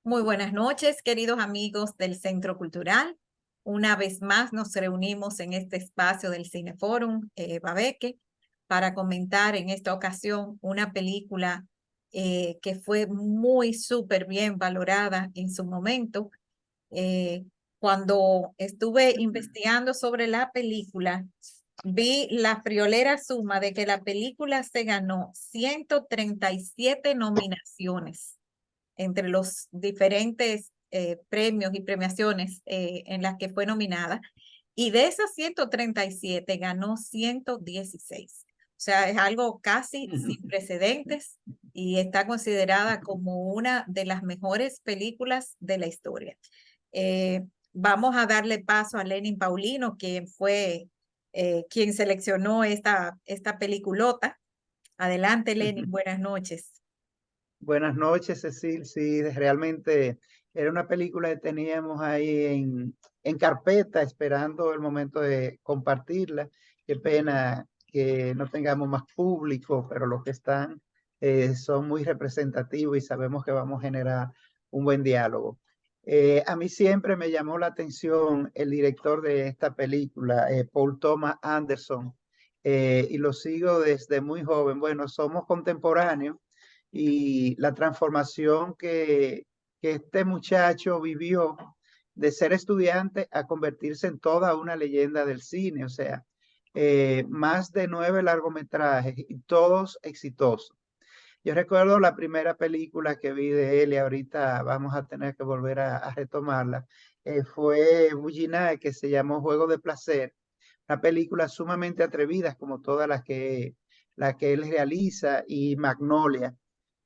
Muy buenas noches, queridos amigos del Centro Cultural. Una vez más nos reunimos en este espacio del Cineforum Babeque para comentar en esta ocasión una película que fue muy súper bien valorada en su momento. Cuando estuve investigando sobre la película, vi la friolera suma de que la película se ganó 137 nominaciones entre los diferentes premios y premiaciones en las que fue nominada. Y de esas 137 ganó 116. O sea, es algo casi sin precedentes y está considerada como una de las mejores películas de la historia. Vamos a darle paso a Lenin Paulino, quien fue quien seleccionó esta peliculota. Adelante, Lenin, buenas noches. Buenas noches, Cecil. Sí, realmente era una película que teníamos ahí en carpeta, esperando el momento de compartirla. Qué pena que no tengamos más público, pero los que están son muy representativos y sabemos que vamos a generar un buen diálogo. A mí siempre me llamó la atención el director de esta película, Paul Thomas Anderson, y lo sigo desde muy joven. Bueno, somos contemporáneos y la transformación que este muchacho vivió de ser estudiante a convertirse en toda una leyenda del cine, o sea, más de 9 largometrajes y todos exitosos. Yo recuerdo la primera película que vi de él y ahorita vamos a tener que volver a retomarla. Fue Bujinai, que se llamó Juego de Placer, una película sumamente atrevida como todas las que él realiza, y Magnolia,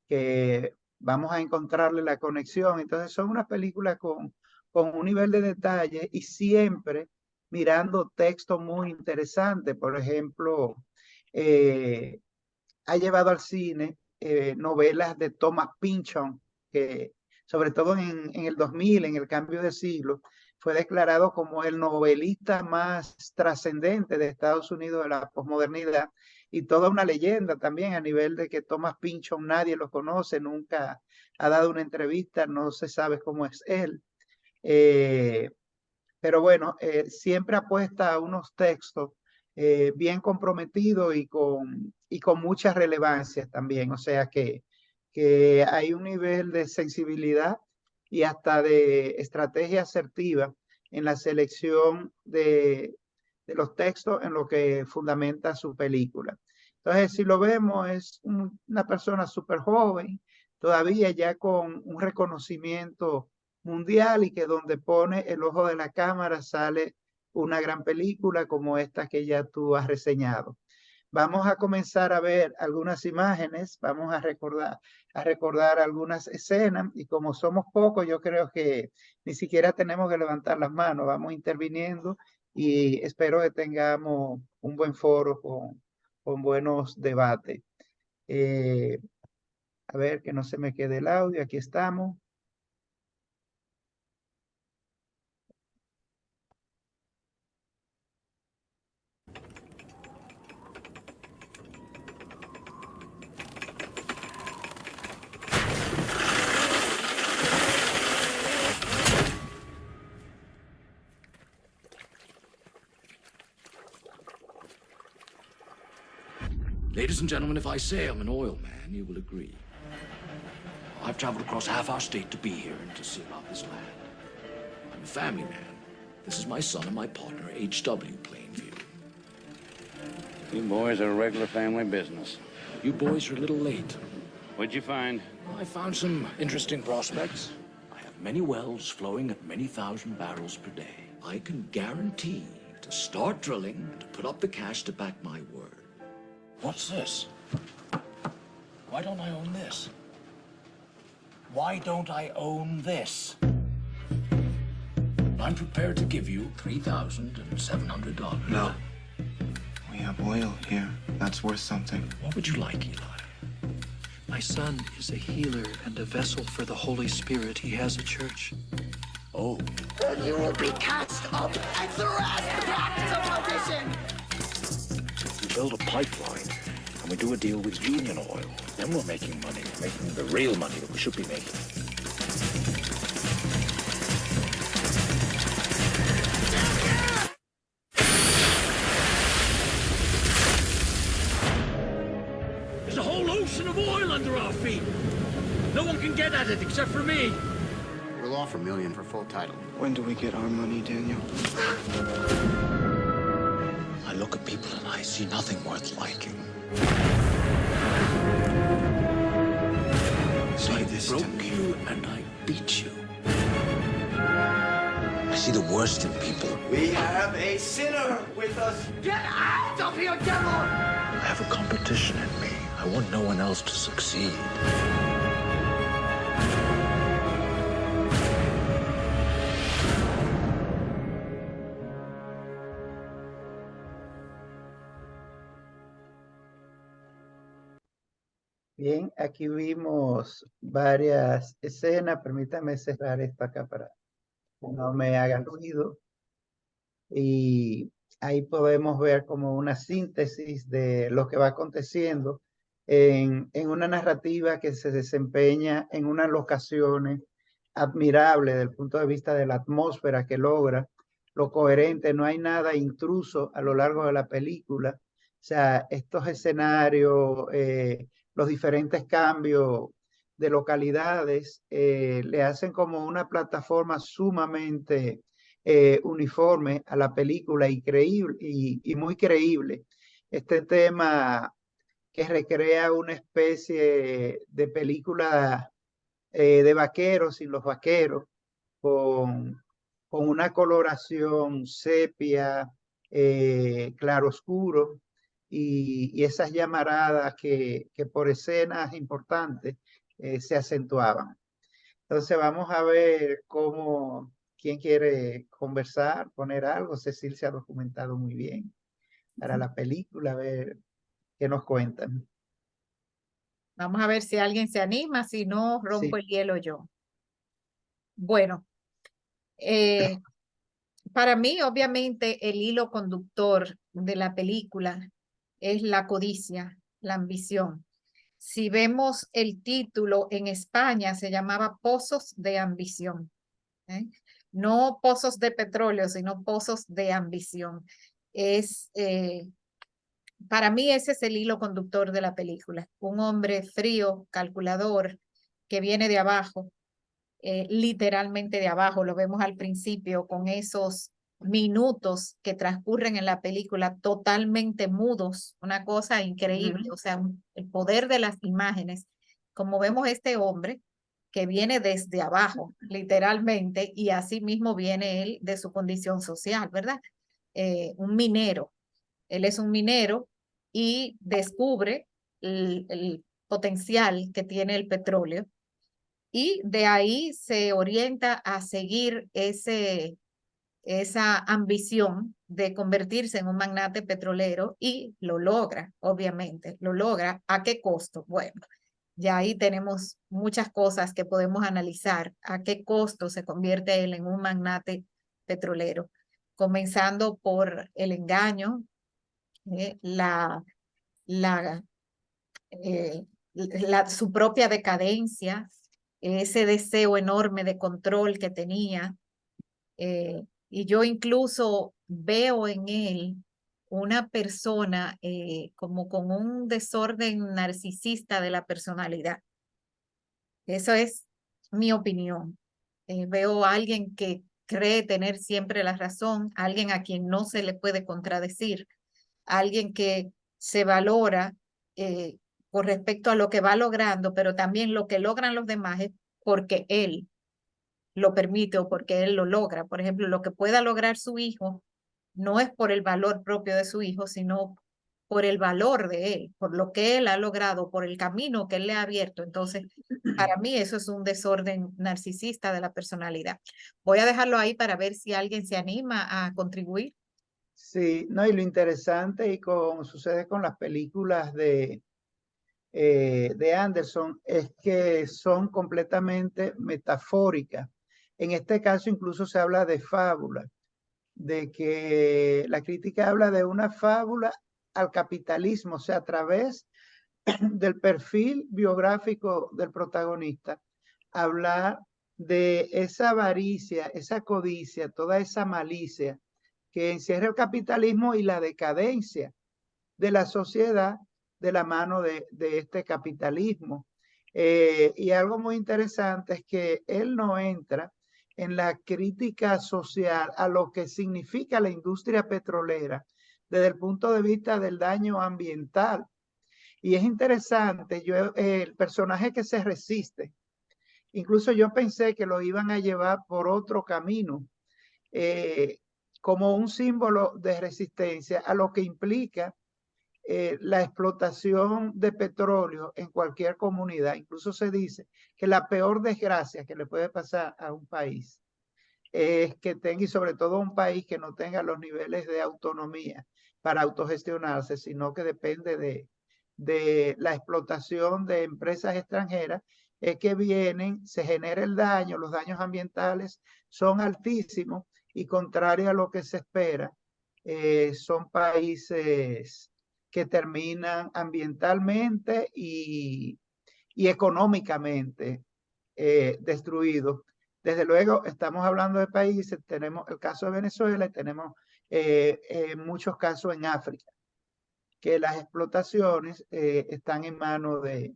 que vamos a encontrarle la conexión. Entonces son unas películas con un nivel de detalle y siempre mirando texto muy interesante. Por ejemplo, eh, ha llevado al cine novelas de Thomas Pynchon, que sobre todo en el 2000, en el cambio de siglo, fue declarado como el novelista más trascendente de Estados Unidos de la posmodernidad, y toda una leyenda también a nivel de que Thomas Pynchon nadie lo conoce, nunca ha dado una entrevista, no se sabe cómo es él. Eh, pero bueno, siempre apuesta a unos textos bien comprometidos y con mucha relevancia también. O sea que hay un nivel de sensibilidad y hasta de estrategia asertiva en la selección de los textos en lo que fundamenta su película. Entonces, si lo vemos, es una persona súper joven, todavía ya con un reconocimiento mundial, y que donde pone el ojo de la cámara sale una gran película como esta que ya tú has reseñado. Vamos a comenzar a ver algunas imágenes, vamos a recordar algunas escenas, y como somos pocos, yo creo que ni siquiera tenemos que levantar las manos, vamos interviniendo, y espero que tengamos un buen foro con buenos debates. Eh, a ver que no se me quede el audio, aquí estamos. Ladies and gentlemen, if I say I'm an oil man, you will agree. I've traveled across half our state to be here and to see about this land. I'm a family man. This is my son and my partner, H.W. Plainview. You boys are a regular family business. You boys are a little late. What'd you find? I found some interesting prospects. I have many wells flowing at many thousand barrels per day. I can guarantee to start drilling, to put up the cash to back my word. What's this? Why don't I own this? Why don't I own this? I'm prepared to give you $3,700. No. We have oil here. That's worth something. What would you like, Eli? My son is a healer and a vessel for the Holy Spirit. He has a church. Oh. And you will be cast up and thrust back to perdition. We build a pipeline, and we do a deal with Union Oil. Then we're making money. We're making the real money that we should be making. trophy. No one can get at it except for me. We'll offer $1 million for full title. When do we get our money, Daniel? I look at people and I see nothing worth liking. Say I this to broke me. you and I beat you. I see the worst in people. We have a sinner with us. Get out of here, devil! I have a competition in me. I want no one else to succeed. Bien, aquí vimos varias escenas. Permítame cerrar esto acá para que no me haga ruido. Y ahí podemos ver como una síntesis de lo que va aconteciendo en una narrativa que se desempeña en unas locaciones admirables desde el punto de vista de la atmósfera que logra, lo coherente, no hay nada intruso a lo largo de la película. O sea, estos escenarios, los diferentes cambios de localidades le hacen como una plataforma sumamente uniforme a la película y muy creíble. Este tema que recrea una especie de película de vaqueros sin los vaqueros, con una coloración sepia, claroscuro, y esas llamaradas que por escenas importantes se acentuaban. Entonces vamos a ver quién quiere conversar, poner algo. Cecil se ha documentado muy bien para la película, a ver qué nos cuentan. Vamos a ver si alguien se anima, si no, rompo Sí. el hielo yo. Bueno, para mí, obviamente, el hilo conductor de la película es la codicia, la ambición. Si vemos el título en España, se llamaba Pozos de Ambición. ¿Eh? No pozos de petróleo, sino pozos de ambición. Para mí ese es el hilo conductor de la película. Un hombre frío, calculador, que viene de abajo, literalmente de abajo, lo vemos al principio con esos minutos que transcurren en la película totalmente mudos, una cosa increíble, o sea, el poder de las imágenes, como vemos este hombre que viene desde abajo, literalmente, y así mismo viene él de su condición social, ¿verdad? Un minero, él es un minero y descubre el potencial que tiene el petróleo y de ahí se orienta a seguir esa ambición de convertirse en un magnate petrolero y lo logra, obviamente, lo logra. ¿A qué costo? Bueno, ya ahí tenemos muchas cosas que podemos analizar. ¿A qué costo se convierte él en un magnate petrolero? Comenzando por el engaño, la, eh, su propia decadencia, ese deseo enorme de control que tenía. Y yo incluso veo en él una persona como con un desorden narcisista de la personalidad. Eso es mi opinión. Veo a alguien que cree tener siempre la razón, alguien a quien no se le puede contradecir, alguien que se valora con respecto a lo que va logrando, pero también lo que logran los demás es porque él lo permite o porque él lo logra. Por ejemplo, lo que pueda lograr su hijo no es por el valor propio de su hijo, sino por el valor de él, por lo que él ha logrado, por el camino que él le ha abierto. Entonces, para mí eso es un desorden narcisista de la personalidad. Voy a dejarlo ahí para ver si alguien se anima a contribuir. Sí, no, y lo interesante y como sucede con las películas de Anderson es que son completamente metafóricas. En este caso incluso se habla de fábula, de que la crítica habla de una fábula al capitalismo, o sea, a través del perfil biográfico del protagonista, hablar de esa avaricia, esa codicia, toda esa malicia que encierra el capitalismo y la decadencia de la sociedad de la mano de este capitalismo. Y algo muy interesante es que él no entra en la crítica social a lo que significa la industria petrolera desde el punto de vista del daño ambiental. Y es interesante, el personaje que se resiste, incluso yo pensé que lo iban a llevar por otro camino, eh, como un símbolo de resistencia a lo que implica la explotación de petróleo en cualquier comunidad. Incluso se dice que la peor desgracia que le puede pasar a un país es que tenga, y sobre todo un país que no tenga los niveles de autonomía para autogestionarse, sino que depende de la explotación de empresas extranjeras, es que vienen, se genera el daño, los daños ambientales son altísimos y contrario a lo que se espera, son países que terminan ambientalmente y económicamente destruidos. Desde luego, estamos hablando de países, tenemos el caso de Venezuela y tenemos muchos casos en África, que las explotaciones están en manos de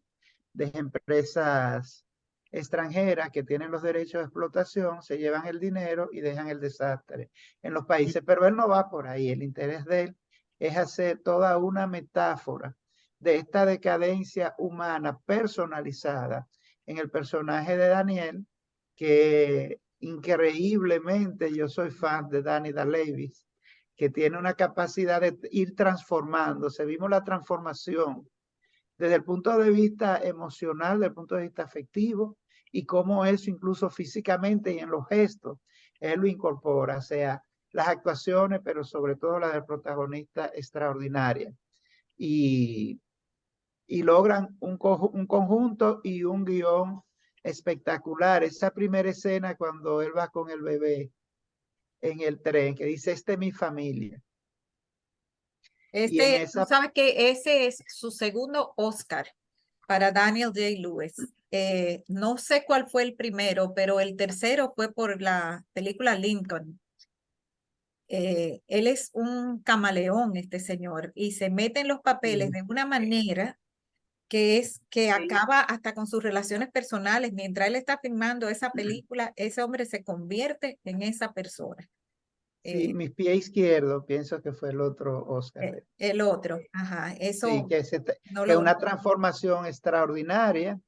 empresas extranjeras que tienen los derechos de explotación, se llevan el dinero y dejan el desastre en los países. Pero él no va por ahí, el interés de él es hacer toda una metáfora de esta decadencia humana personalizada en el personaje de Daniel, que increíblemente yo soy fan de Danny DeLuise, que tiene una capacidad de ir transformándose. Vimos la transformación desde el punto de vista emocional, desde el punto de vista afectivo, y cómo eso incluso físicamente y en los gestos, él lo incorpora, o sea, las actuaciones, pero sobre todo la del protagonista extraordinaria. Y, y logran un conjunto y un guión espectacular. Esa primera escena cuando él va con el bebé en el tren, que dice, esta es mi familia. Y en Tú esa, sabes que ese es su segundo Oscar para Daniel Day-Lewis. No sé cuál fue el primero, pero el tercero fue por la película Lincoln. Él es un camaleón, este señor, y se mete en los papeles de una manera que es que acaba hasta con sus relaciones personales. Mientras él está filmando esa película, ese hombre se convierte en esa persona. sí, mi pie izquierdo, pienso que fue el otro Oscar. El otro, ajá, Sí, eso no que es lo... una transformación extraordinaria. Ajá.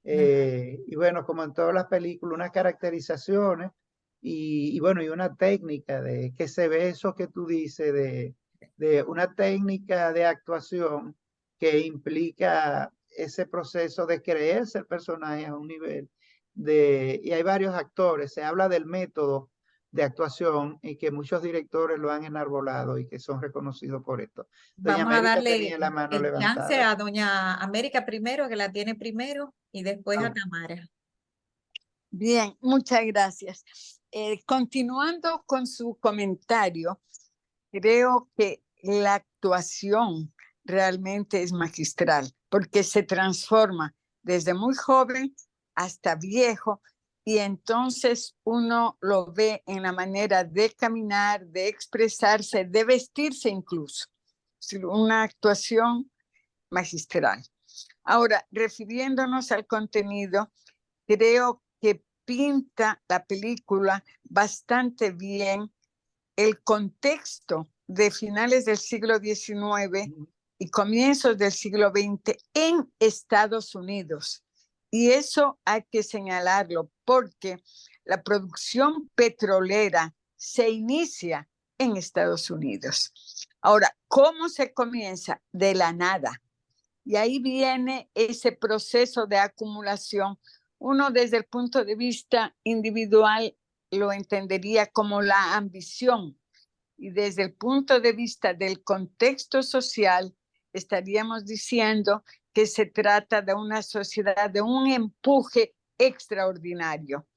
Y bueno, como en todas las películas, unas caracterizaciones y bueno, y una técnica de que se ve eso que tú dices, de una técnica de actuación que implica ese proceso de creerse el personaje a un nivel y hay varios actores, se habla del método de actuación y que muchos directores lo han enarbolado y que son reconocidos por esto. Doña Vamos a América darle tenía la mano el chance levantada. a doña América primero, que la tiene primero, y después a Ah, Tamara. Bien, muchas gracias. Continuando con su comentario, creo que la actuación realmente es magistral porque se transforma desde muy joven hasta viejo y entonces uno lo ve en la manera de caminar, de expresarse, de vestirse incluso. Una actuación magistral. Ahora, refiriéndonos al contenido, creo que pinta la película bastante bien el contexto de finales del siglo XIX y comienzos del siglo XX en Estados Unidos. Y eso hay que señalarlo porque la producción petrolera se inicia en Estados Unidos. Ahora, ¿cómo se comienza? De la nada. Y ahí viene ese proceso de acumulación. Uno desde el punto de vista individual lo entendería como la ambición y desde el punto de vista del contexto social estaríamos diciendo que se trata de una sociedad, de un empuje extraordinario.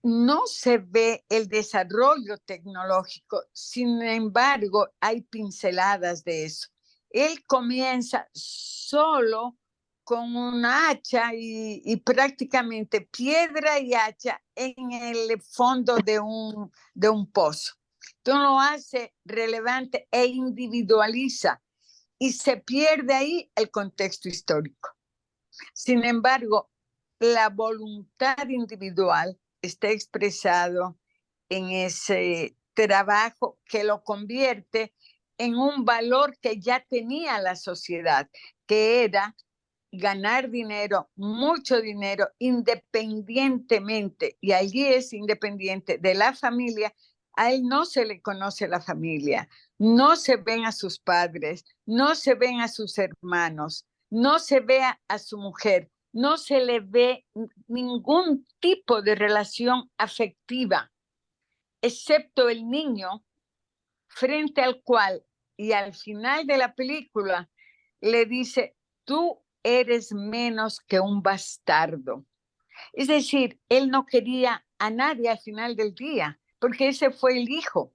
No se ve el desarrollo tecnológico, sin embargo, hay pinceladas de eso. Él comienza solo con una hacha y prácticamente piedra y hacha en el fondo de un pozo. Entonces lo hace relevante e individualiza y se pierde ahí el contexto histórico. Sin embargo, la voluntad individual está expresado en ese trabajo que lo convierte en un valor que ya tenía la sociedad, que era ganar dinero, mucho dinero, independientemente, y allí es independiente de la familia. A él no se le conoce la familia, no se ven a sus padres, no se ven a sus hermanos, no se ve a su mujer, no se le ve ningún tipo de relación afectiva, excepto el niño, frente al cual, y al final de la película, le dice, tú eres menos que un bastardo. Es decir, él no quería a nadie al final del día, porque ese fue el hijo.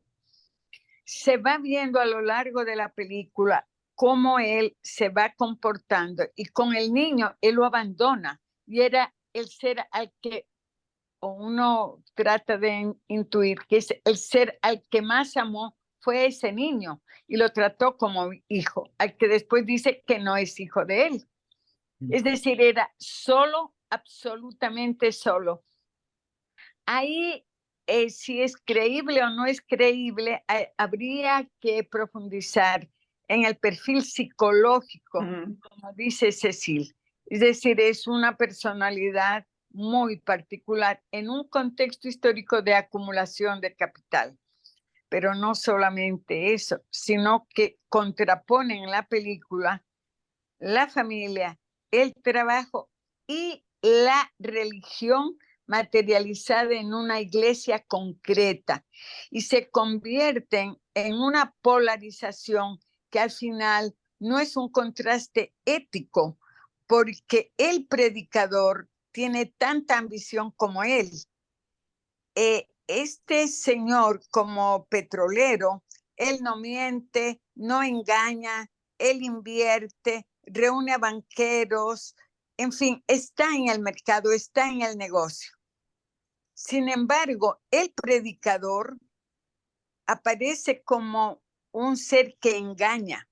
Se va viendo a lo largo de la película cómo él se va comportando, y con el niño él lo abandona, y era el ser al que uno trata de intuir que es el ser al que más amó, fue ese niño, y lo trató como hijo, al que después dice que no es hijo de él. Es decir, era solo, absolutamente solo. Ahí, si es creíble o no es creíble, habría que profundizar en el perfil psicológico, como dice Cecil. Es decir, es una personalidad muy particular en un contexto histórico de acumulación de capital. Pero no solamente eso, sino que contrapone en la película la familia, el trabajo y la religión materializada en una iglesia concreta, y se convierten en una polarización que al final no es un contraste ético, porque el predicador tiene tanta ambición como él. Este señor, como petrolero, él no miente, no engaña, él invierte, reúne a banqueros, en fin, está en el mercado, está en el negocio. Sin embargo, el predicador aparece como un ser que engaña.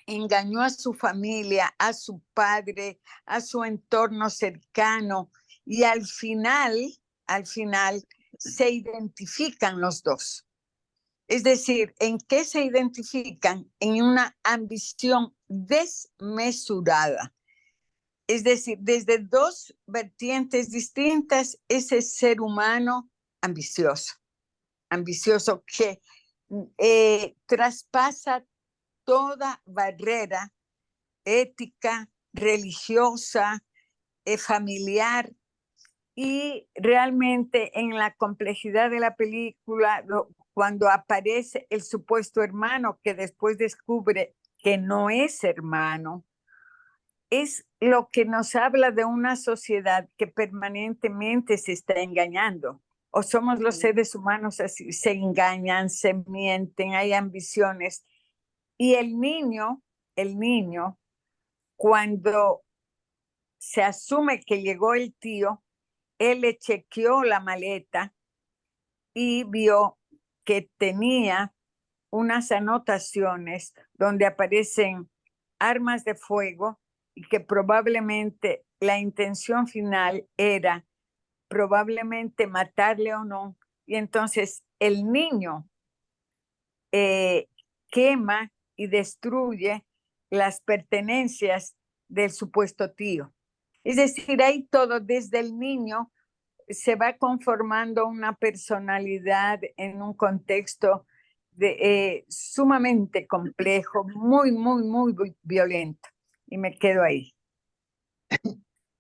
Engañó a su familia, a su padre, a su entorno cercano, y al final se identifican los dos. Es decir, ¿en qué se identifican? En una ambición desmesurada. Es decir, desde dos vertientes distintas, ese ser humano ambicioso que traspasa toda barrera ética, religiosa, familiar, y realmente en la complejidad de la película, cuando aparece el supuesto hermano que después descubre que no es hermano, es lo que nos habla de una sociedad que permanentemente se está engañando. O somos los seres humanos así, se engañan, se mienten, hay ambiciones. Y el niño, cuando se asume que llegó el tío, él le chequeó la maleta y vio que tenía unas anotaciones donde aparecen armas de fuego, y que probablemente la intención final era probablemente matarle o no. Y entonces el niño quema y destruye las pertenencias del supuesto tío. Es decir, ahí todo, desde el niño se va conformando una personalidad en un contexto sumamente complejo, muy, muy, muy violento. Y me quedo ahí.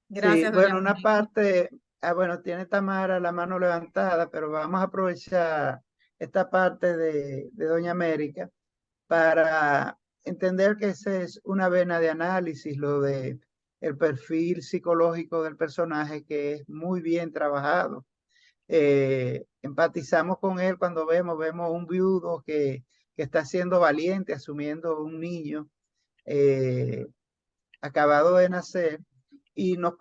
Gracias, Sí, bueno, doña una Mónica. parte, bueno, tiene Tamara la mano levantada, pero vamos a aprovechar esta parte de Doña América para entender que esa es una vena de análisis, lo de el perfil psicológico del personaje, que es muy bien trabajado. Empatizamos con él cuando vemos un viudo que está siendo valiente, asumiendo un niño acabado de nacer, y nos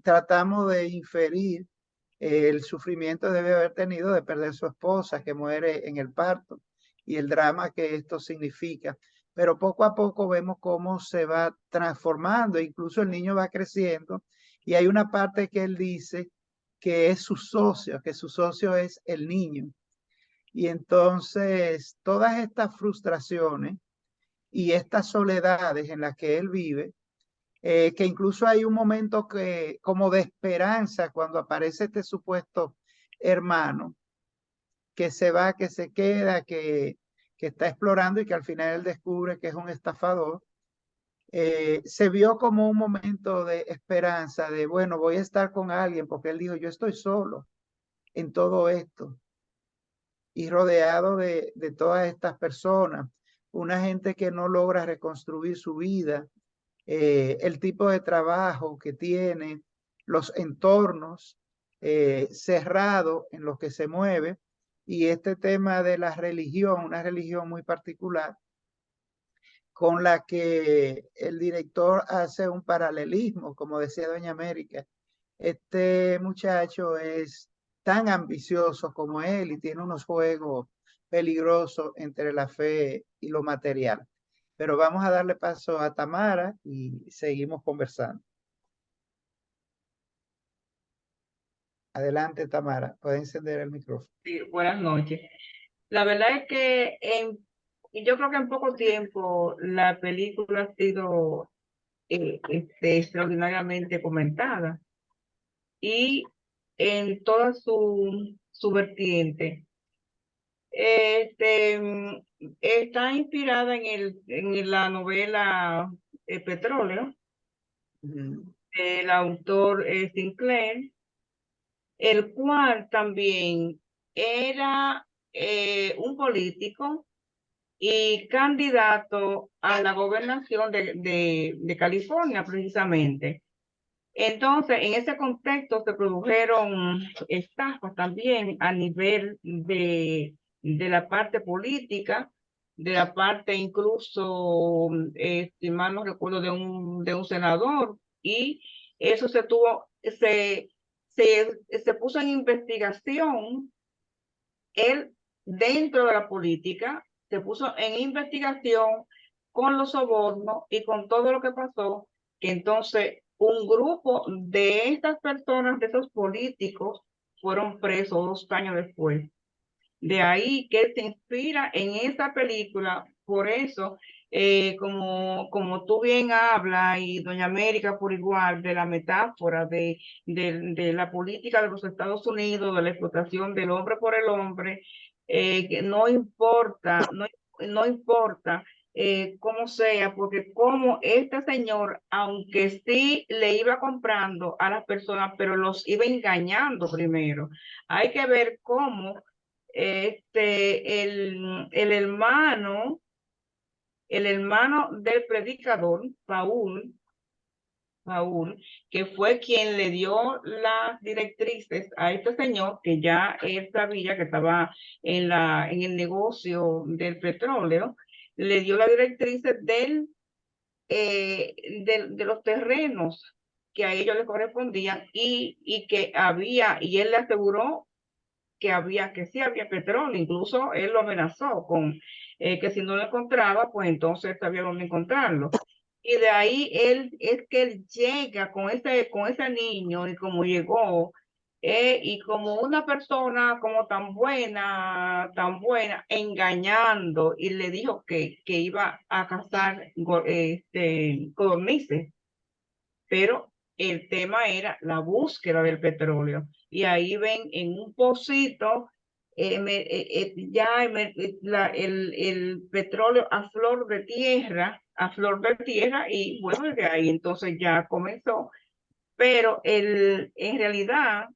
tratamos de inferir el sufrimiento que debe haber tenido de perder su esposa, que muere en el parto, y el drama que esto significa. pero poco a poco vemos cómo se va transformando, incluso el niño va creciendo y hay una parte que él dice que es su socio, que su socio es el niño. Y entonces todas estas frustraciones y estas soledades en las que él vive, que incluso hay un momento que como de esperanza cuando aparece este supuesto hermano, que se va, que se queda, que está explorando y que al final él descubre que es un estafador. Se vio como un momento de esperanza, de bueno, voy a estar con alguien, porque él dijo, yo estoy solo en todo esto y rodeado de todas estas personas, una gente que no logra reconstruir su vida, el tipo de trabajo que tiene, los entornos cerrados en los que se mueve y este tema de la religión, una religión muy particular con la que el director hace un paralelismo, como decía Doña América. Este muchacho es tan ambicioso como él y tiene unos juegos peligrosos entre la fe y lo material. Pero vamos a darle paso a Tamara y seguimos conversando. Adelante, Tamara, puede encender el micrófono. Sí, buenas noches. La verdad es que yo creo que en poco tiempo la película ha sido extraordinariamente comentada y en toda su vertiente. Está inspirada en la novela Petróleo, del autor Sinclair, el cual también era un político y candidato a la gobernación de California, precisamente. Entonces, en ese contexto se produjeron estafas también a nivel de la parte política, de la parte incluso, si mal no recuerdo, de un senador, y eso se puso en investigación. Él, dentro de la política, se puso en investigación con los sobornos y con todo lo que pasó, que entonces un grupo de estas personas, de esos políticos, fueron presos 2 años después. De ahí que se inspira en esta película. Por eso, como tú bien hablas, y Doña América por igual, de la metáfora de la política de los Estados Unidos, de la explotación del hombre por el hombre, que no importa, no importa cómo sea, porque como este señor, aunque sí le iba comprando a las personas, pero los iba engañando primero. Hay que ver cómo el hermano del predicador, Paul, que fue quien le dio las directrices a este señor, que ya él sabía que estaba en el negocio del petróleo, le dio las directrices de los terrenos que a ellos les correspondían y que había, y él le aseguró que sí había petróleo. Incluso él lo amenazó con que si no lo encontraba, pues entonces sabía dónde encontrarlo. Y de ahí es que él llega con ese niño, y como llegó, y como una persona como tan buena, engañando, y le dijo que iba a cazar codornices, pero el tema era la búsqueda del petróleo. Y ahí ven en un pocito el petróleo a flor de tierra, y bueno, de ahí entonces ya comenzó. Pero en realidad,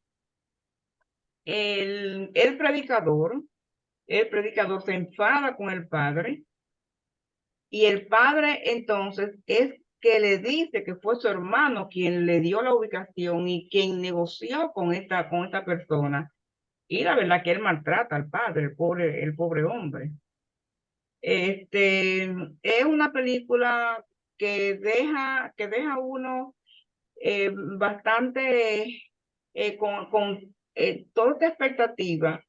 el predicador se enfada con el padre, y el padre entonces es que le dice que fue su hermano quien le dio la ubicación y quien negoció con esta persona. Y la verdad que él maltrata al padre, el pobre hombre. Es una película que deja uno bastante con toda esta expectativa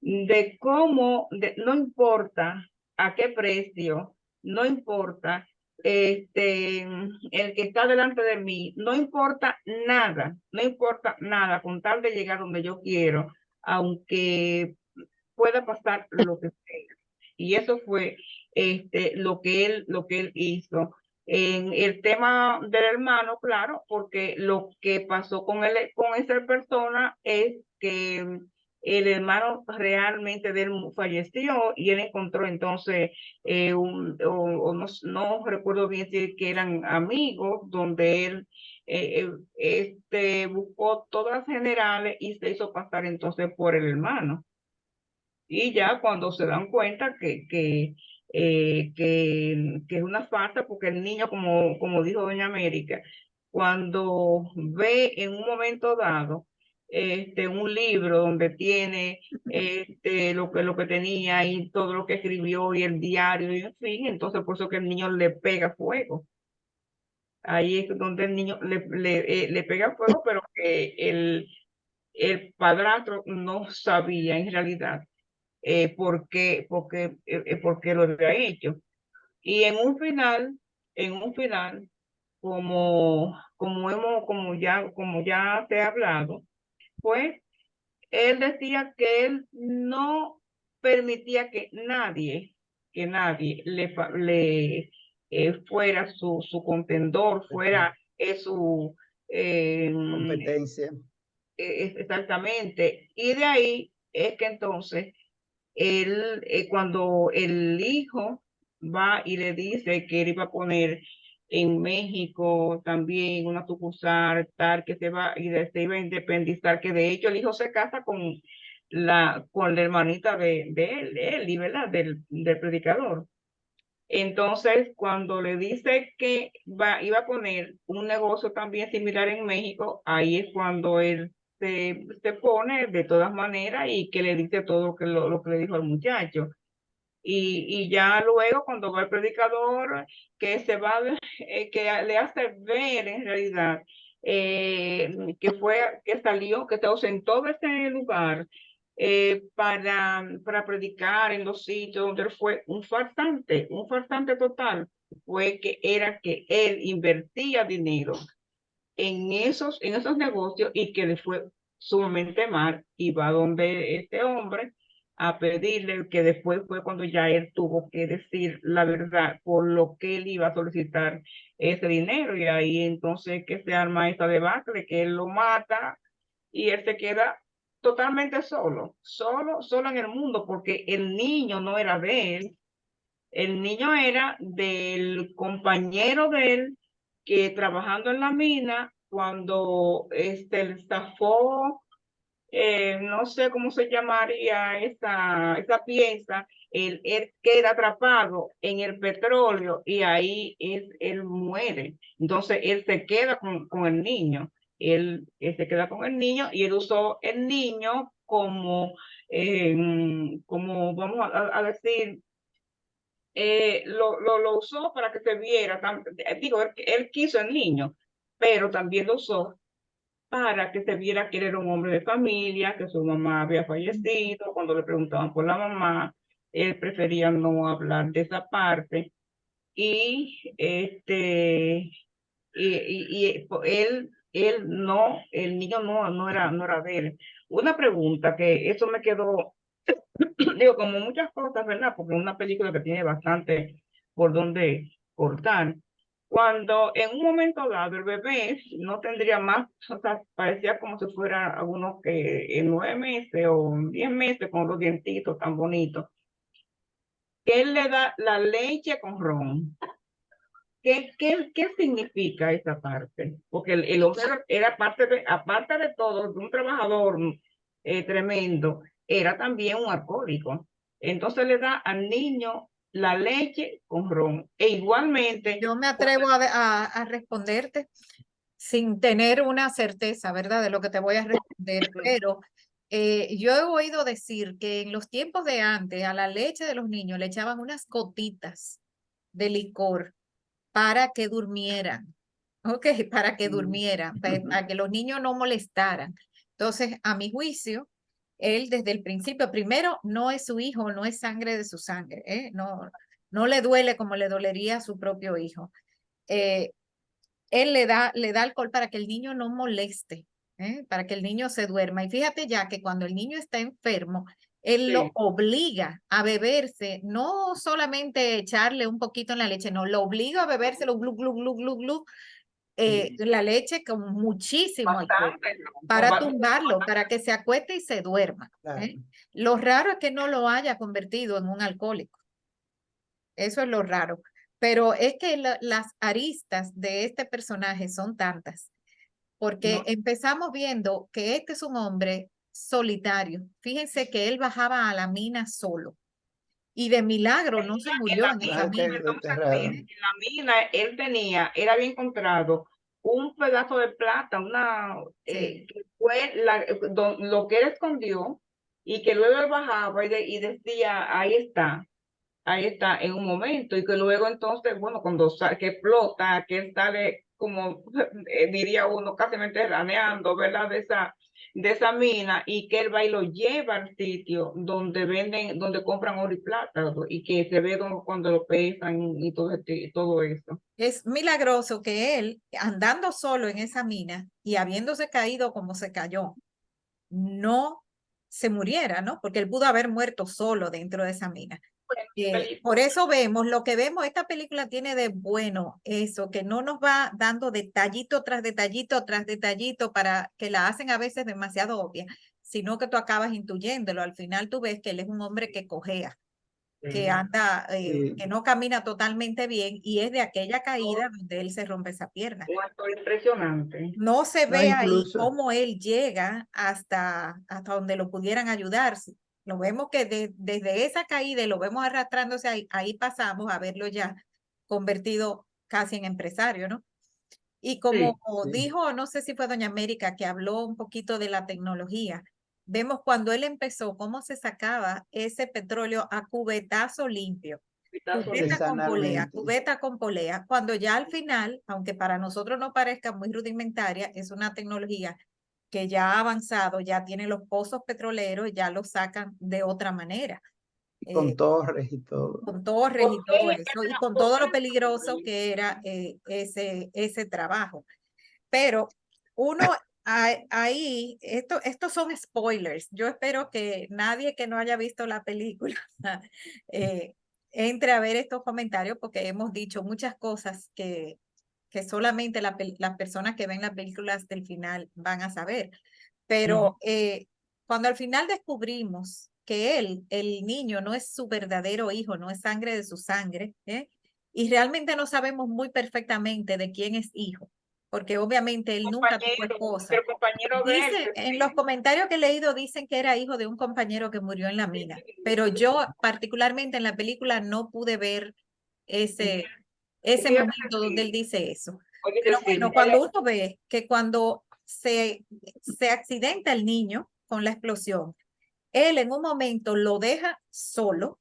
de cómo, no importa a qué precio, no importa el que está delante de mí, no importa nada con tal de llegar donde yo quiero, aunque pueda pasar lo que sea. Y eso fue lo que él hizo. En el tema del hermano, claro, porque lo que pasó con esa persona es que el hermano realmente de él falleció y él encontró entonces, no recuerdo bien si que eran amigos, donde él buscó todas las generales y se hizo pasar entonces por el hermano. Y ya cuando se dan cuenta que es una falta, porque el niño, como dijo doña América, cuando ve en un momento dado un libro donde tiene lo que tenía y todo lo que escribió y el diario, y en fin, entonces por eso que el niño le pega fuego. Ahí es donde el niño le pega fuego, pero que el padrastro no sabía en realidad por qué lo había hecho. Y en un final, como ya te he hablado, pues él decía que él no permitía que nadie fuera su contendor, fuera su Competencia. exactamente. Y de ahí es que entonces cuando el hijo va y le dice que él iba a poner en México también una sucursal tal que se iba a independizar, que de hecho el hijo se casa con la hermanita de él, y ¿verdad? Del predicador. Entonces, cuando le dice que iba a poner un negocio también similar en México, ahí es cuando él se pone de todas maneras y que le dice todo lo que le dijo al muchacho. Y ya luego, cuando va el predicador, que que le hace ver en realidad que se ausentó de ese lugar para predicar en los sitios donde él fue un farsante total, fue que él invertía dinero en esos negocios y que le fue sumamente mal, y va donde este hombre a pedirle, que después fue cuando ya él tuvo que decir la verdad por lo que él iba a solicitar ese dinero, y ahí entonces que se arma esta debacle, que él lo mata y él se queda totalmente solo en el mundo, porque el niño no era de él, el niño era del compañero de él, que trabajando en la mina, cuando el zafó, no sé cómo se llamaría esa pieza, él queda atrapado en el petróleo y ahí él muere. Entonces él se queda con el niño. Él se queda con el niño y él usó el niño como vamos a decir, lo usó para que se viera, digo, él quiso el niño, pero también lo usó para que se viera que él era un hombre de familia, que su mamá había fallecido. Cuando le preguntaban por la mamá, él prefería no hablar de esa parte. Y el niño no era de él. Una pregunta que eso me quedó, digo, como muchas cosas, ¿verdad? Porque es una película que tiene bastante por donde cortar. Cuando en un momento dado el bebé no tendría más, o sea, parecía como si fuera algunos que en 9 meses o 10 meses, con los dientitos tan bonitos, que él le da la leche con ron. ¿Qué significa esa parte? Porque el hombre era aparte de todo, un trabajador tremendo, era también un alcohólico. Entonces le da al niño la leche con ron. E igualmente, Yo me atrevo a responderte sin tener una certeza, ¿verdad? De lo que te voy a responder, pero yo he oído decir que en los tiempos de antes a la leche de los niños le echaban unas gotitas de licor para que durmieran, ¿ok? Para que durmieran, para que los niños no molestaran. Entonces, a mi juicio, él desde el principio, primero, no es su hijo, no es sangre de su sangre, ¿eh? No, No le duele como le dolería a su propio hijo. Él le da alcohol para que el niño no moleste, para que el niño se duerma. Y fíjate ya que cuando el niño está enfermo, él lo Sí. obliga a beberse, no solamente echarle un poquito en la leche, no, lo obliga a bebérselo, glu, glu, glu, glu, glu, la leche con muchísimo alcohol, Bastante, ¿no? para tumbarlo, para que se acueste y se duerma. Claro. Lo raro es que no lo haya convertido en un alcohólico. Eso es lo raro. Pero es que las aristas de este personaje son tantas, porque No. empezamos viendo que este es un hombre solitario. Fíjense que él bajaba a la mina solo y de milagro no se murió en esa Nada que mina. lo enterraron. En la mina él había encontrado un pedazo de plata, Sí. que fue lo que él escondió, y que luego él bajaba y decía, ahí está, en un momento, y que luego entonces, bueno, que explota, que él sale como, diría uno, casi raneando, ¿verdad? De esa mina, y que él va y lo lleva al sitio donde compran oro y plata, y que se ve cuando lo pesan y todo eso. Es milagroso que él, andando solo en esa mina y habiéndose caído como se cayó, no se muriera, ¿no? Porque él pudo haber muerto solo dentro de esa mina. Por eso vemos, lo que vemos, esta película tiene de bueno eso, que no nos va dando detallito tras detallito tras detallito para que la hacen a veces demasiado obvia, sino que tú acabas intuyéndolo. Al final tú ves que él es un hombre que cojea, que anda, Sí. que no camina totalmente bien y es de aquella caída donde él se rompe esa pierna. Un actor impresionante. No se No, ve ahí incluso, cómo él llega hasta donde lo pudieran ayudar. Lo vemos que desde esa caída y lo vemos arrastrándose ahí pasamos a verlo ya convertido casi en empresario, ¿no? Y como sí. dijo, no sé si fue doña América, que habló un poquito de la tecnología, vemos cuando él empezó cómo se sacaba ese petróleo a cubetazo limpio. Artesanalmente. Cubeta con polea, cuando ya al final, aunque para nosotros no parezca muy rudimentaria, es una tecnología que ya ha avanzado, ya tiene los pozos petroleros, ya los sacan de otra manera, Con torres y todo. con torres y todo eso, y con todo lo peligroso que era ese trabajo. Pero uno ahí, estos son spoilers. Yo espero que nadie que no haya visto la película entre a ver estos comentarios porque hemos dicho muchas cosas que solamente las personas que ven las películas del final van a saber. Pero cuando al final descubrimos que el niño, no es su verdadero hijo, no es sangre de su sangre, y realmente no sabemos muy perfectamente de quién es hijo, porque obviamente él nunca tuvo esposa. El compañero de él, Dice, en los comentarios que he leído dicen que era hijo de un compañero que murió en la mina, pero yo particularmente en la película no pude ver ese momento donde él dice eso. Pero bueno, cuando uno ve que cuando se accidenta el niño con la explosión, él en un momento lo deja solo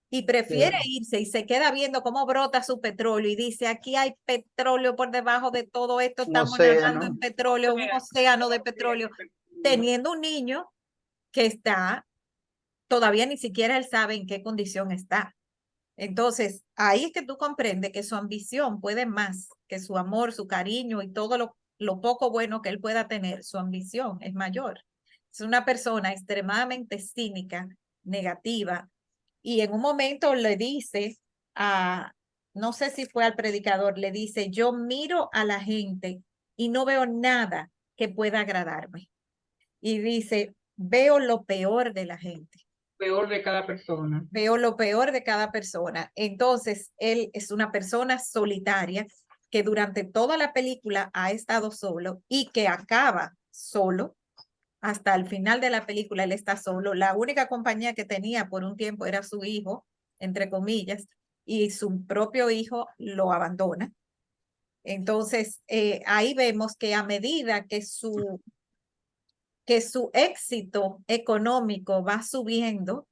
y prefiere irse y se queda viendo cómo brota su petróleo y dice, aquí hay petróleo por debajo de todo esto, Un estamos nadando océano. en petróleo, un océano de petróleo, teniendo un niño que está, todavía ni siquiera él sabe en qué condición está. Entonces, ahí es que tú comprendes que su ambición puede más que su amor, su cariño y todo lo poco bueno que él pueda tener, su ambición es mayor. Es una persona extremadamente cínica, negativa, y en un momento le dice no sé si fue al predicador, le dice, yo miro a la gente y no veo nada que pueda agradarme. Y dice, veo lo peor de la gente. Peor de cada persona. Veo lo peor de cada persona. Entonces, él es una persona solitaria que durante toda la película ha estado solo y que acaba solo. Hasta el final de la película él está solo. La única compañía que tenía por un tiempo era su hijo, entre comillas, y su propio hijo lo abandona. Entonces, ahí vemos que a medida que su éxito económico va subiendo,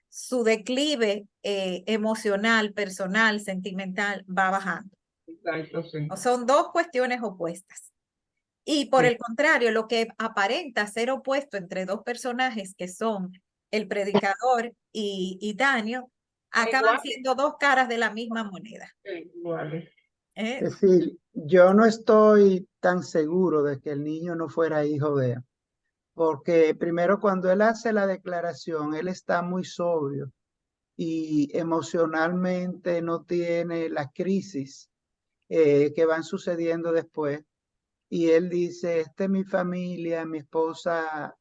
su declive emocional, personal, sentimental va bajando. Exacto, sí. Son dos cuestiones opuestas. Y por Sí. el contrario, lo que aparenta ser opuesto entre dos personajes que son el predicador y Daniel, acaban igual, siendo dos caras de la misma moneda. iguales. Cecil, yo no estoy tan seguro de que el niño no fuera hijo de él, porque primero cuando él hace la declaración, él está muy sobrio y emocionalmente no tiene la crisis que van sucediendo después. Y él dice, esta es mi familia, mi esposa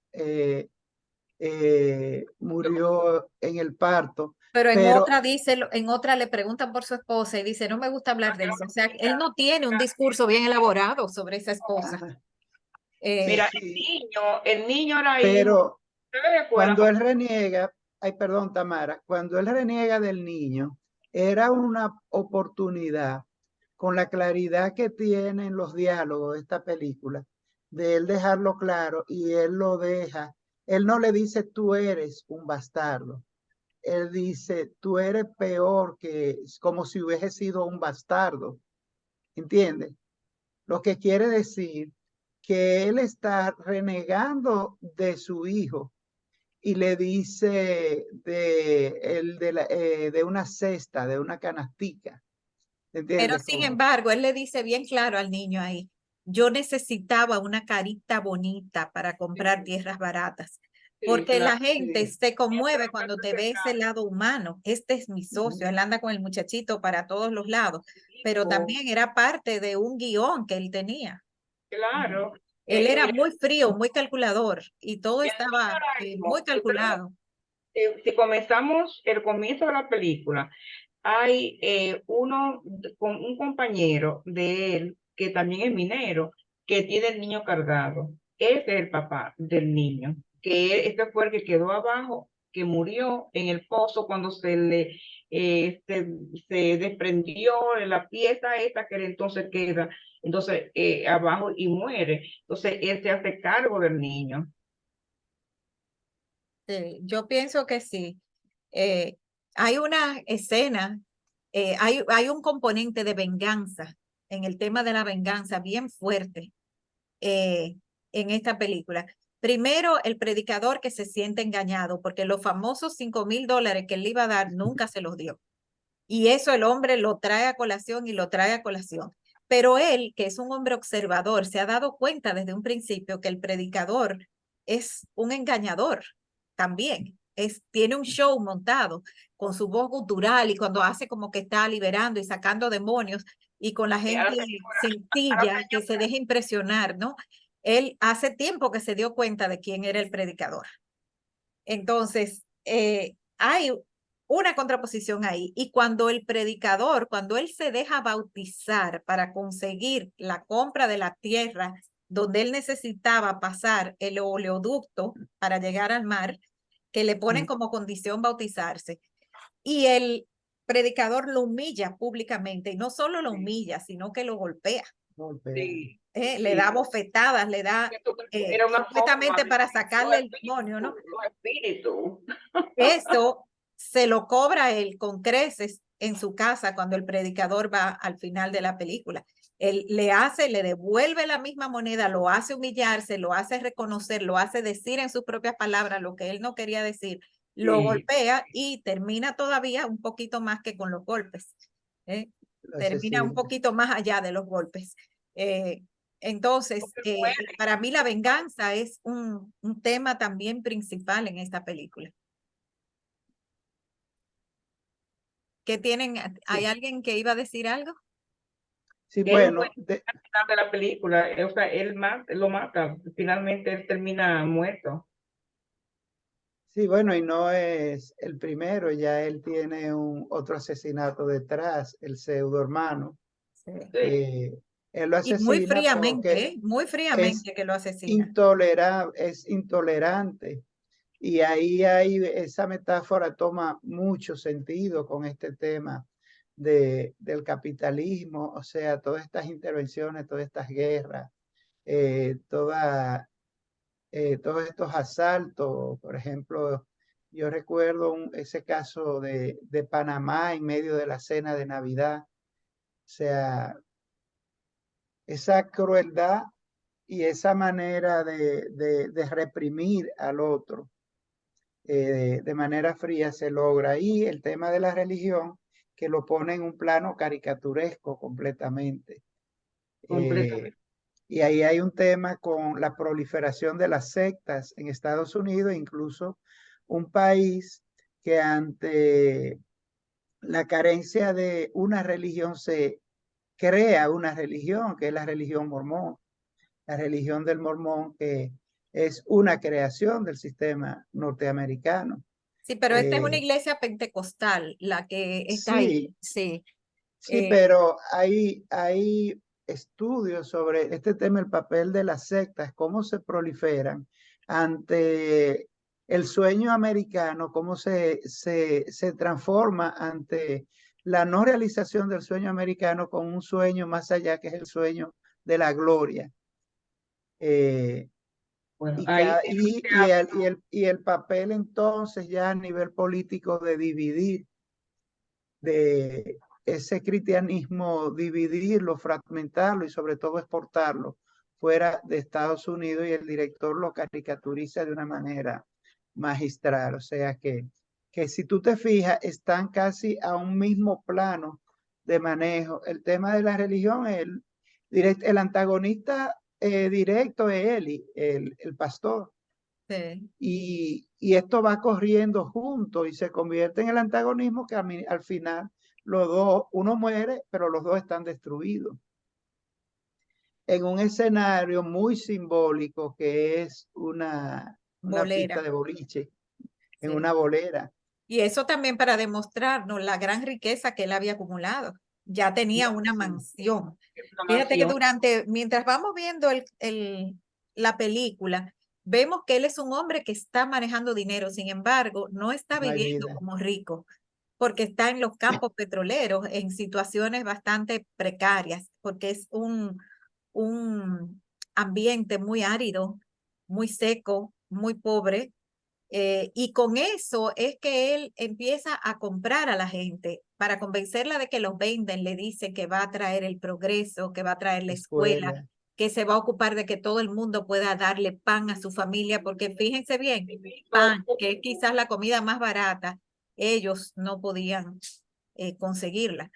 murió en el parto, Pero en pero otra dice, en otra le preguntan por su esposa y dice, no me gusta hablar de eso. O sea, él no tiene un discurso bien elaborado sobre esa esposa. ajá, Mira, sí, el niño era hijo. pero ¿Ustedes recuerdan? cuando él reniega, ay, perdón, Tamara, cuando él reniega del niño, era una oportunidad con la claridad que tienen los diálogos de esta película, de él dejarlo claro y él lo deja. Él no le dice tú eres un bastardo. Él dice tú eres peor que, como si hubiese sido un bastardo. ¿Entiendes? Lo que quiere decir que él está renegando de su hijo y le dice de una cesta, de una canastica, Pero ¿entiendes? sin Como, embargo, él le dice bien claro al niño ahí, yo necesitaba una carita bonita para comprar tierras baratas, Sí, porque claro. la gente sí, se conmueve cuando te ve ese lado humano. Este es mi socio, él anda con el muchachito para todos los lados, pero también era parte de un guión que él tenía. Claro. Él era Mira, muy frío, muy calculador y todo el niño estaba era muy hijo. calculado. Si comenzamos el comienzo de la película, hay con un compañero de él que también es minero, que tiene el niño cargado. Ese es el papá del niño, este fue el que quedó abajo, que murió en el pozo cuando eh, se, se desprendió la pieza esta que entonces queda abajo y muere. Entonces él se hace cargo del niño. Sí, yo pienso que sí. Eh, hay una escena, hay un componente de venganza en el tema de la venganza bien fuerte en esta película. Primero, el predicador que se siente engañado porque los famosos $5,000 que él le iba a dar nunca se los dio. Y eso el hombre lo trae a colación y lo trae a colación. Pero él, que es un hombre observador, se ha dado cuenta desde un principio que el predicador es un engañador también. Tiene un show montado con su voz gutural y cuando hace como que está liberando y sacando demonios y con la gente A la sencilla que se deja impresionar, ¿no? Él hace tiempo que se dio cuenta de quién era el predicador. Entonces, hay una contraposición ahí. Y cuando el predicador, cuando él se deja bautizar para conseguir la compra de la tierra donde él necesitaba pasar el oleoducto para llegar al mar, que le ponen como condición bautizarse, y el predicador lo humilla públicamente, y no solo lo humilla, sino que lo golpea. Sí, Le da bofetadas, le da era una forma supuestamente de para sacarle el demonio, ¿no? los espíritus. Eso se lo cobra él con creces en su casa cuando el predicador va al final de la película. Él le devuelve la misma moneda, lo hace humillarse, lo hace reconocer, lo hace decir en sus propias palabras lo que él no quería decir, lo Sí, golpea y termina todavía un poquito más que con los golpes. ¿eh? lo Termina un asesina. poquito más allá de los golpes. Eh, entonces, para mí la venganza es un tema también principal en esta película. ¿Qué tienen? ¿Hay Sí, alguien que iba a decir algo? sí, él fue bueno, al final de la película, o sea, lo mata, finalmente él termina muerto. sí, bueno, y no es el primero, ya él tiene otro asesinato detrás, el pseudo hermano. Sí. Eh, Él lo Y asesina porque muy es fríamente que lo asesina. es intolerante. Y ahí hay, esa metáfora toma mucho sentido con este tema del capitalismo, o sea, todas estas intervenciones, todas estas guerras, eh, toda, todos estos asaltos, por ejemplo, yo recuerdo ese caso de Panamá en medio de la cena de Navidad, o sea, esa crueldad y esa manera de reprimir al otro de manera fría se logra. Y el tema de la religión, que lo pone en un plano caricaturesco completamente. Completamente. Y ahí hay un tema con la proliferación de las sectas en Estados Unidos, incluso un país que ante la carencia de una religión se crea una religión, que es la religión mormón, la religión del mormón, que es una creación del sistema norteamericano. Sí, pero esta es una Eh, iglesia pentecostal, la que está ahí. sí, Sí. sí, pero hay estudios sobre este tema, el papel de las sectas, cómo se proliferan ante el sueño americano, cómo se transforma ante la no realización del sueño americano con un sueño más allá, que es el sueño de la gloria. Bueno, Y, ahí cada, tenemos que y el papel entonces ya a nivel político de dividir, de ese cristianismo, dividirlo, fragmentarlo y sobre todo exportarlo fuera de Estados Unidos, y el director lo caricaturiza de una manera magistral. O sea que si tú te fijas, están casi a un mismo plano de manejo. El tema de la religión, el antagonista directo es Eli, el pastor. Sí. Y esto va corriendo junto y se convierte en el antagonismo, que al final los dos, uno muere, pero los dos están destruidos. En un escenario muy simbólico, que es una pista Bolera. de boliche, en Sí. una bolera. Y eso también para demostrarnos la gran riqueza que él había acumulado. Ya tenía una Sí, mansión. una Fíjate que mansión. mientras vamos viendo la película, vemos que él es un hombre que está manejando dinero, sin embargo, no está no hay viviendo vida. como rico, porque está en los campos petroleros en situaciones bastante precarias, porque es un ambiente muy árido, muy seco, muy pobre, y con eso es que él empieza a comprar a la gente para convencerla de que los venden. Le dice que va a traer el progreso, que va a traer la escuela, Escuela. que se va a ocupar de que todo el mundo pueda darle pan a su familia, porque fíjense bien, pan, que es quizás la comida más barata, ellos no podían conseguirla.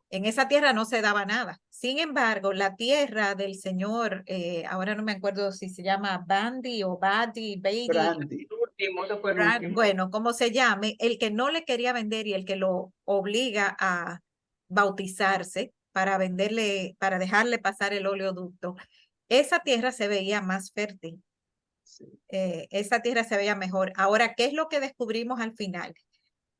En esa tierra no se daba nada. Sin embargo, la tierra del señor, ahora no me acuerdo si se llama Bandy o Badi, Beatty, Brandy. El último, ese fue el último. bueno, como se llame, el que no le quería vender y el que lo obliga a bautizarse para venderle, para dejarle pasar el oleoducto, esa tierra se veía más fértil, Sí. esa tierra se veía mejor. Ahora, ¿qué es lo que descubrimos al final?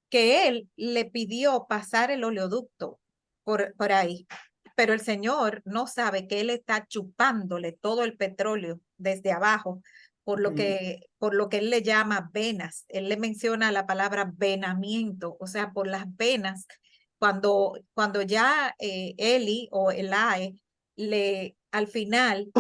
Que él le pidió pasar el oleoducto por ahí, pero el señor no sabe que él está chupándole todo el petróleo desde abajo, por lo que él le llama venas. Él le menciona la palabra venamiento, o sea, por las venas, cuando ya Eli o Eli al final,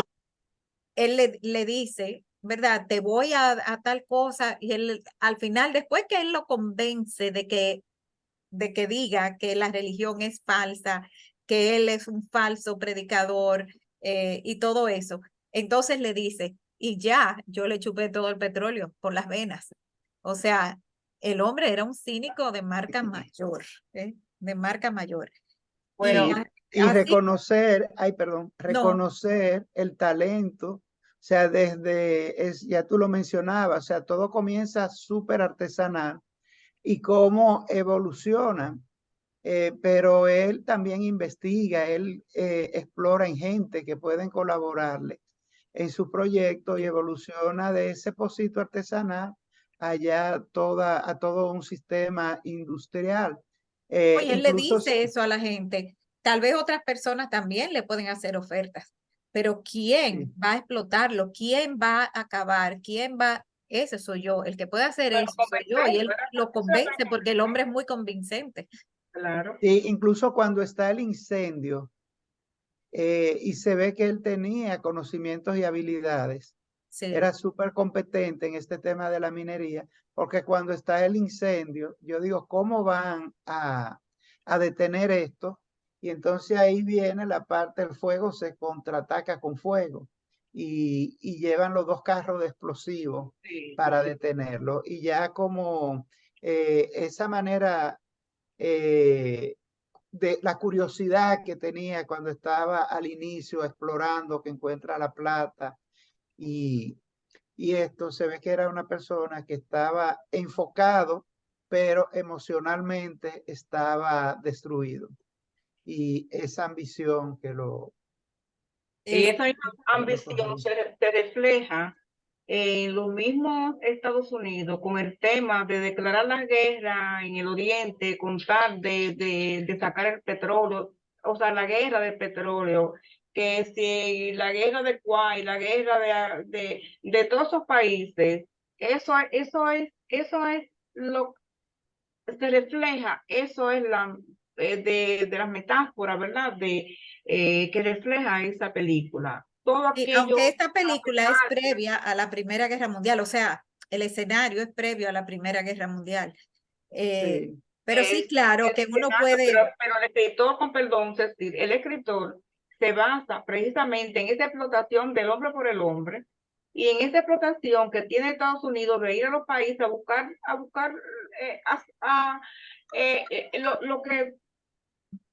él le dice, ¿verdad? Te voy a tal cosa, y él al final, después que él lo convence de que diga que la religión es falsa, que él es un falso predicador y todo eso, entonces le dice, y ya, yo le chupé todo el petróleo por las venas. O sea, el hombre era un cínico de marca mayor, de marca mayor. Bueno, Y Así, reconocer, ay, perdón, no, reconocer el talento, o sea, ya tú lo mencionabas, o sea, todo comienza súper artesanal y cómo evoluciona. Pero él también investiga, él explora en gente que pueden colaborarle en su proyecto y evoluciona de ese pocito artesanal allá a todo un sistema industrial. oye, él le Incluso dice eso a la gente. Tal vez otras personas también le pueden hacer ofertas, pero sí, ¿quién va a explotarlo? ¿Quién va a acabar? ¿Quién va? Ese soy yo. El que puede hacer pero eso soy yo. Y convencerlo, él era lo convence convencerlo. porque el hombre es muy convincente. Claro. sí, incluso cuando está el incendio, y se ve que él tenía conocimientos y habilidades, Sí. era súper competente en este tema de la minería, porque cuando está el incendio, yo digo, ¿cómo van a detener esto? Y entonces ahí viene la parte del fuego, se contraataca con fuego. y llevan los 2 carros de explosivos Sí, para sí. detenerlo. Y ya como esa manera de la curiosidad que tenía cuando estaba al inicio explorando, que encuentra la plata y esto, se ve que era una persona que estaba enfocado, pero emocionalmente estaba destruido. Y esa ambición que Y esa misma lo ambición corroe. se refleja en los mismos Estados Unidos con el tema de declarar la guerra en el Oriente, con tal de sacar el petróleo, o sea, la guerra del petróleo, que si la guerra de Kuwait, la guerra de todos esos países, eso es lo se refleja, eso es de las metáforas, ¿verdad? Que refleja esa película. Todo Sí, aquello aunque esta película es a pesar previa a la Primera Guerra Mundial, o sea, el escenario es previo a la Primera Guerra Mundial. Sí, Pero sí, es claro, el que uno escenario, puede, pero el escritor, con perdón, Cecil, el escritor se basa precisamente en esa explotación del hombre por el hombre y en esa explotación que tiene Estados Unidos de ir a los países a buscar lo que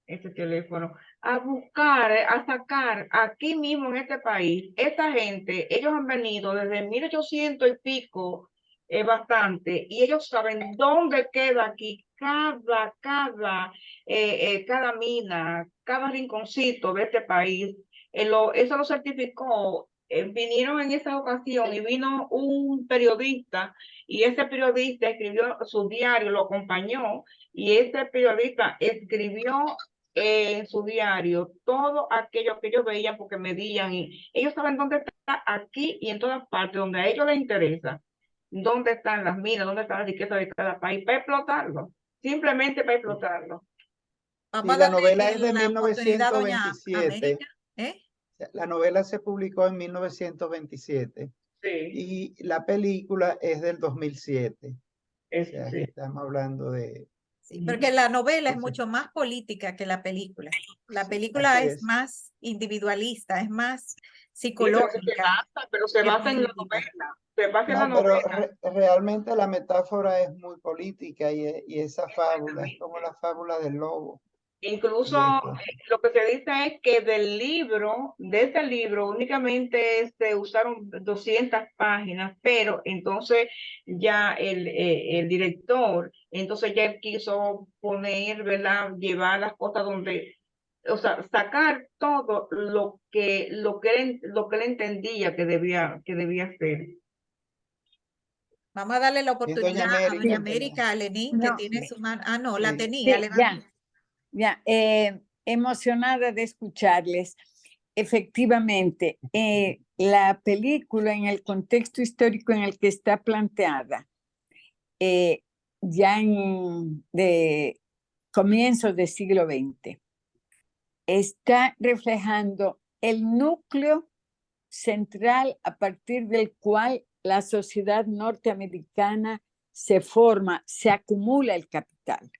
este teléfono, a buscar, a sacar aquí mismo en este país, esta gente, ellos han venido desde 1800 y pico, bastante, y ellos saben dónde queda aquí cada mina, cada rinconcito de este país. Eso lo certificó. Vinieron en esa ocasión y vino un periodista y ese periodista escribió su diario, lo acompañó y ese periodista escribió en su diario todo aquello que ellos veían porque medían y ellos saben dónde está aquí y en todas partes donde a ellos les interesa, dónde están las minas, dónde está la riqueza de cada país para explotarlo, simplemente para explotarlo. vamos y a la darle novela es de la oportunidad a doña 1927. América, ¿eh? La novela se publicó en 1927 Sí, y la película es del 2007. O sea, que sí. estamos hablando de... Sí, porque la novela es Entonces, mucho más política que la película. La sí, película así es es. más individualista, es más Sí, psicológica pero se que basa en la política. novela, se basa en la No, pero novela. realmente la metáfora es muy política y esa fábula es como la fábula del lobo. Incluso Y esto. lo que se dice es que de ese libro únicamente se usaron 200 páginas, pero entonces ya el director, entonces ya él quiso poner, ¿verdad? Llevar las cosas donde, o sea, sacar todo lo que él entendía que debía hacer. Vamos a darle la Es Doña oportunidad a doña América que la... América, a Lenín, que No, tiene su mano. Ah, no, la Sí. tenía, sí, levanta. ya, emocionada de escucharles. Efectivamente, la película en el contexto histórico en el que está planteada, ya de comienzos del siglo XX, está reflejando el núcleo central a partir del cual la sociedad norteamericana se forma, se acumula el capital.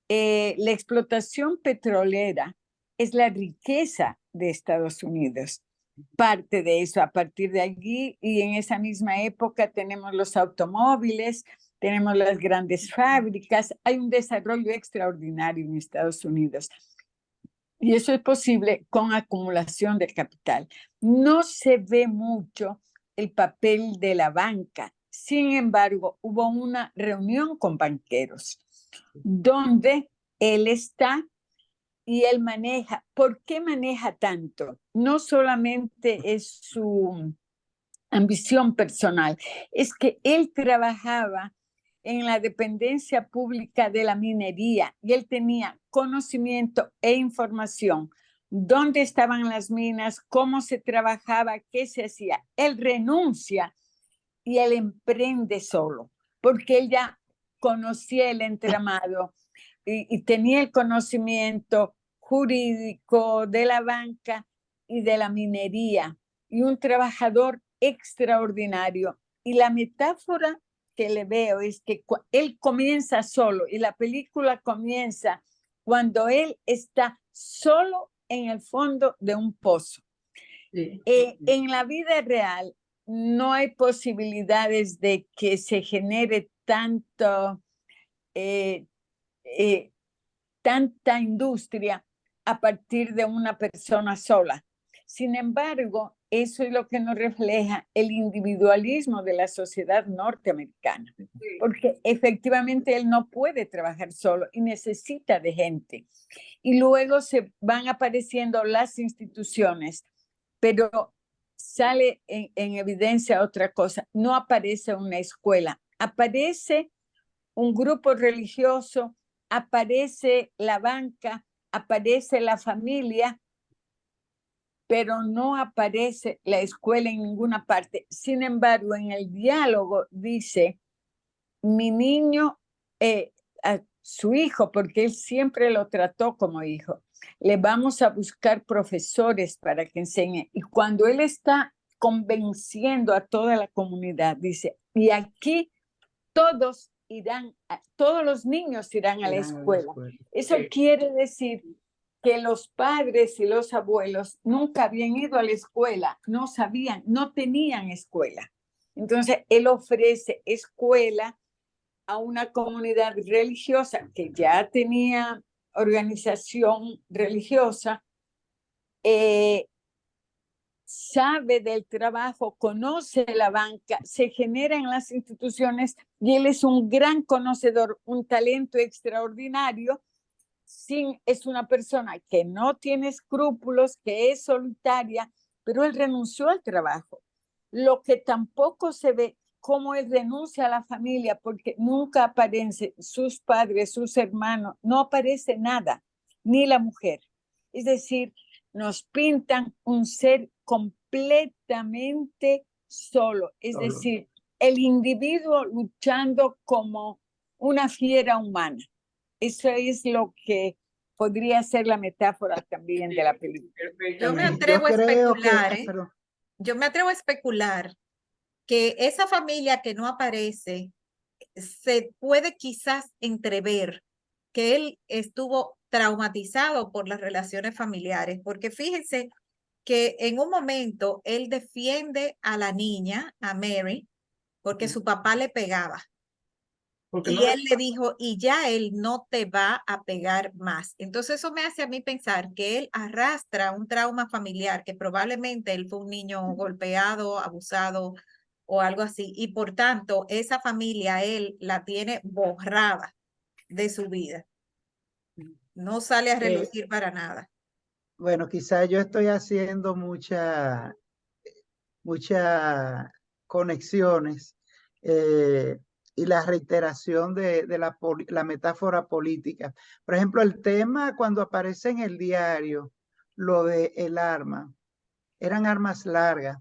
La explotación petrolera es la riqueza de Estados Unidos. Parte de eso, a partir de allí, y en esa misma época tenemos los automóviles, tenemos las grandes fábricas, hay un desarrollo extraordinario en Estados Unidos. Y eso es posible con acumulación de capital. No se ve mucho el papel de la banca. Sin embargo, hubo una reunión con banqueros donde él está y él maneja. ¿Por qué maneja tanto? No solamente es su ambición personal, es que él trabajaba en la dependencia pública de la minería y él tenía conocimiento e información. ¿Dónde estaban las minas? ¿Cómo se trabajaba? ¿Qué se hacía? Él renuncia y él emprende solo, porque él ya conocía el entramado y tenía el conocimiento jurídico de la banca y de la minería, y un trabajador extraordinario. Y la metáfora que le veo es que él comienza solo y la película comienza cuando él está solo en el fondo de un pozo. Sí. En la vida real no hay posibilidades de que se genere tanta industria a partir de una persona sola. Sin embargo, eso es lo que nos refleja el individualismo de la sociedad norteamericana, porque efectivamente él no puede trabajar solo y necesita de gente. Y luego se van apareciendo las instituciones, pero sale en evidencia otra cosa. No aparece una escuela, aparece un grupo religioso, aparece la banca, aparece la familia, pero no aparece la escuela en ninguna parte. Sin embargo, en el diálogo dice, mi niño, a su hijo, porque él siempre lo trató como hijo, le vamos a buscar profesores para que enseñe. Y cuando él está convenciendo a toda la comunidad, dice, y aquí todos los niños irán a la escuela. Eso quiere decir que los padres y los abuelos nunca habían ido a la escuela, no sabían, no tenían escuela. Entonces, él ofrece escuela a una comunidad religiosa que ya tenía organización religiosa, sabe del trabajo, conoce la banca, se genera en las instituciones y él es un gran conocedor, un talento extraordinario. Es una persona que no tiene escrúpulos, que es solitaria, pero él renunció al trabajo. Lo que tampoco se ve, cómo él renuncia a la familia, porque nunca aparecen sus padres, sus hermanos, no aparece nada, ni la mujer. Es decir, nos pintan un ser completamente solo, es decir, el individuo luchando como una fiera humana. Eso es lo que podría ser la metáfora también de la película. Yo me atrevo a especular, perdón. yo me atrevo a especular que esa familia que no aparece, se puede quizás entrever que él estuvo traumatizado por las relaciones familiares, porque fíjense que en un momento él defiende a la niña, a Mary, porque su papá le pegaba. Y él le dijo, y ya él no te va a pegar más. Entonces eso me hace a mí pensar que él arrastra un trauma familiar, que probablemente él fue un niño golpeado, abusado o algo así. Y por tanto, esa familia él la tiene borrada de su vida. No sale a relucir para nada. Bueno, quizá yo estoy haciendo muchas conexiones y la reiteración de la metáfora política. Por ejemplo, el tema cuando aparece en el diario, lo de el arma, eran armas largas,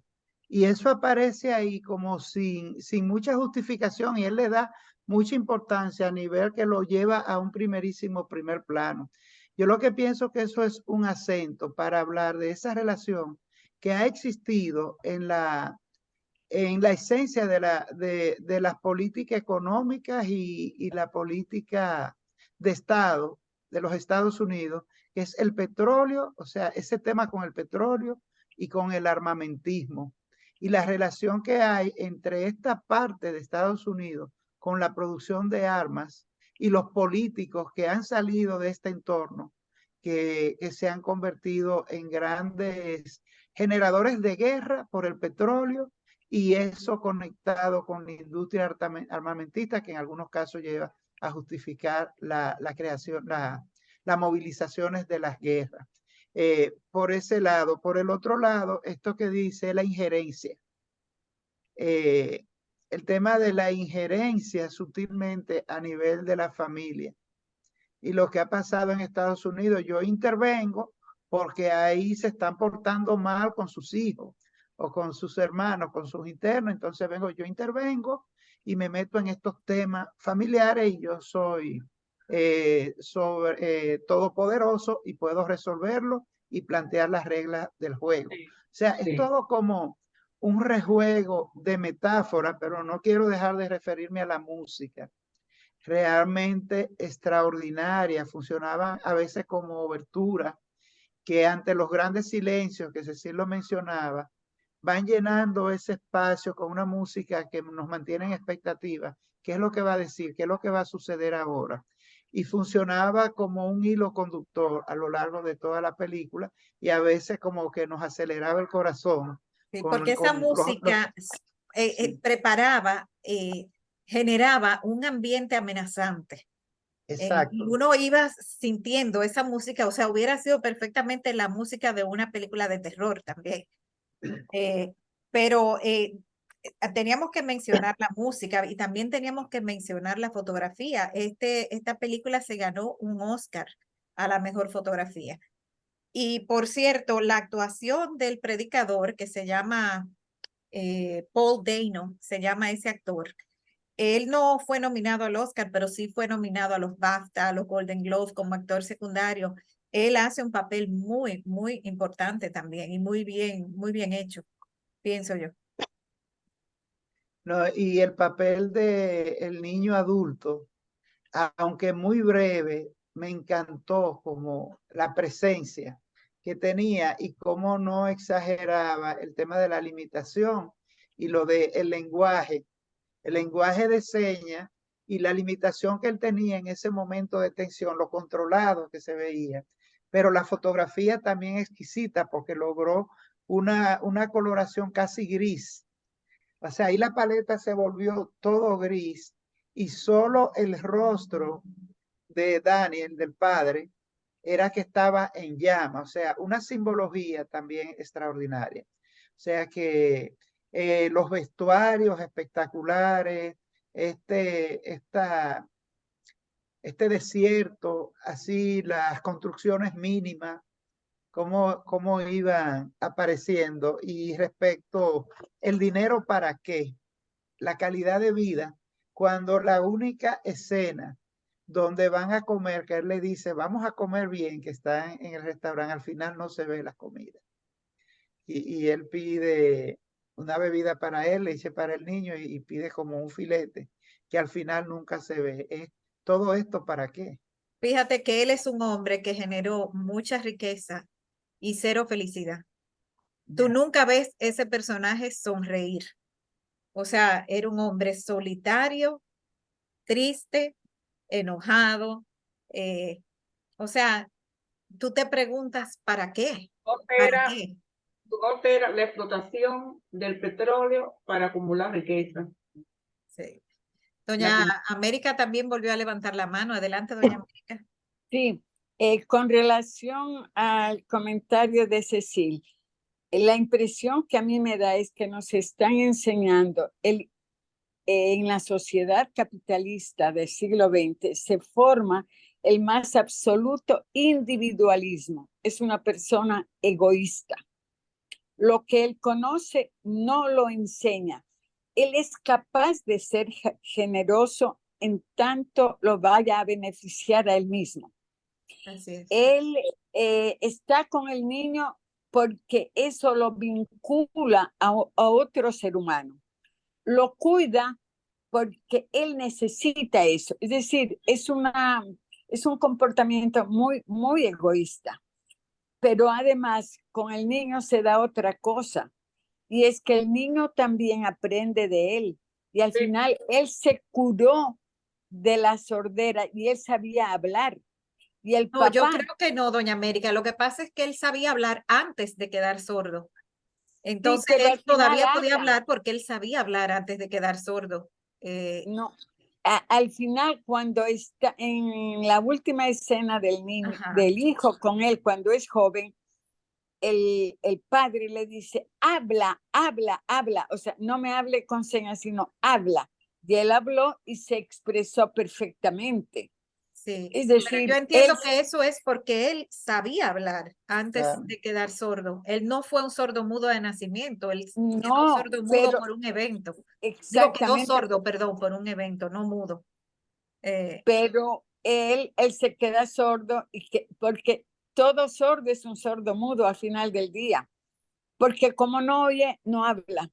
y eso aparece ahí como sin mucha justificación, y él le da mucha importancia a nivel que lo lleva a un primer plano. Yo lo que pienso que eso es un acento para hablar de esa relación que ha existido en la esencia de las políticas económicas y la política de Estado de los Estados Unidos, que es el petróleo, o sea, ese tema con el petróleo y con el armamentismo, y la relación que hay entre esta parte de Estados Unidos con la producción de armas y los políticos que han salido de este entorno, que se han convertido en grandes generadores de guerra por el petróleo, y eso conectado con la industria armamentista, que en algunos casos lleva a justificar la creación, las movilizaciones de las guerras. Por ese lado. Por el otro lado, esto que dice la injerencia. El tema de la injerencia sutilmente a nivel de la familia. Y lo que ha pasado en Estados Unidos, yo intervengo porque ahí se están portando mal con sus hijos o con sus hermanos, con sus internos. Entonces yo intervengo y me meto en estos temas familiares, y yo soy todopoderoso y puedo resolverlo y plantear las reglas del juego. O sea, es todo como un rejuego de metáfora, pero no quiero dejar de referirme a la música. Realmente extraordinaria, funcionaban a veces como obertura, que ante los grandes silencios que Cecil lo mencionaba, van llenando ese espacio con una música que nos mantiene en expectativa. ¿Qué es lo que va a decir? ¿Qué es lo que va a suceder ahora? Y funcionaba como un hilo conductor a lo largo de toda la película y a veces como que nos aceleraba el corazón. Sí, porque esa música sí, preparaba, generaba un ambiente amenazante. Y exacto. uno iba sintiendo esa música, o sea, hubiera sido perfectamente la música de una película de terror también. Pero teníamos que mencionar la música y también teníamos que mencionar la fotografía. Esta película se ganó un Oscar a la mejor fotografía. Y por cierto, la actuación del predicador, que se llama Paul Dano, se llama ese actor. Él no fue nominado al Oscar, pero sí fue nominado a los BAFTA, a los Golden Globes como actor secundario. Él hace un papel muy, muy importante también y muy bien hecho, pienso yo. No, y el papel de el niño adulto, aunque muy breve, me encantó como la presencia que tenía y cómo no exageraba el tema de la limitación y lo de el lenguaje de señas y la limitación que él tenía en ese momento de tensión, lo controlado que se veía. Pero la fotografía también exquisita porque logró una coloración casi gris. O sea, ahí la paleta se volvió todo gris y solo el rostro de Daniel, del padre, era que estaba en llama, o sea, una simbología también extraordinaria. O sea que los vestuarios espectaculares, este desierto, así las construcciones mínimas, cómo iban apareciendo y respecto el dinero para qué, la calidad de vida, cuando la única escena donde van a comer, que él le dice, vamos a comer bien, que está en el restaurante, al final no se ve la comida. Y él pide una bebida para él, le dice para el niño y pide como un filete, que al final nunca se ve. ¿Todo esto para qué? Fíjate que él es un hombre que generó mucha riqueza y cero felicidad. Tú Ya. nunca ves ese personaje sonreír. O sea, era un hombre solitario, triste, enojado. O sea, tú te preguntas, ¿para qué? ¿Para Opera, qué? opera la explotación del petróleo para acumular riqueza. Sí. La Doña América también volvió a levantar la mano. Adelante, doña América. Sí, con relación al comentario de Cecil, la impresión que a mí me da es que nos están enseñando en la sociedad capitalista del siglo XX se forma el más absoluto individualismo. Es una persona egoísta. Lo que él conoce no lo enseña. Él es capaz de ser generoso en tanto lo vaya a beneficiar a él mismo. Así es. Él está con el niño porque eso lo vincula a otro ser humano. Lo cuida porque él necesita eso. Es decir, es un comportamiento muy, muy egoísta. Pero además, con el niño se da otra cosa, y es que el niño también aprende de él. Y al final, él se curó de la sordera y él sabía hablar. Y el No, yo papá, creo que no, doña América. Lo que pasa es que él sabía hablar antes de quedar sordo. sí, Entonces pero él al final todavía podía habla. hablar porque él sabía hablar antes de quedar sordo. No, al final, cuando está en la última escena del niño, Ajá. del hijo con él cuando es joven, el padre le dice, habla, habla, habla. O sea, no me hable con señas, sino habla. Y él habló y se expresó perfectamente. Sí, Es pero yo decir, entiendo que eso es porque él sabía hablar antes Ah, de quedar sordo. Él no fue un sordomudo de nacimiento, él quedó no, sordomudo pero por un evento. Digo, quedó exactamente, sordo, perdón, por un evento, no mudo. pero él se queda sordo porque todo sordo es un sordo mudo al final del día, porque como no oye, no habla.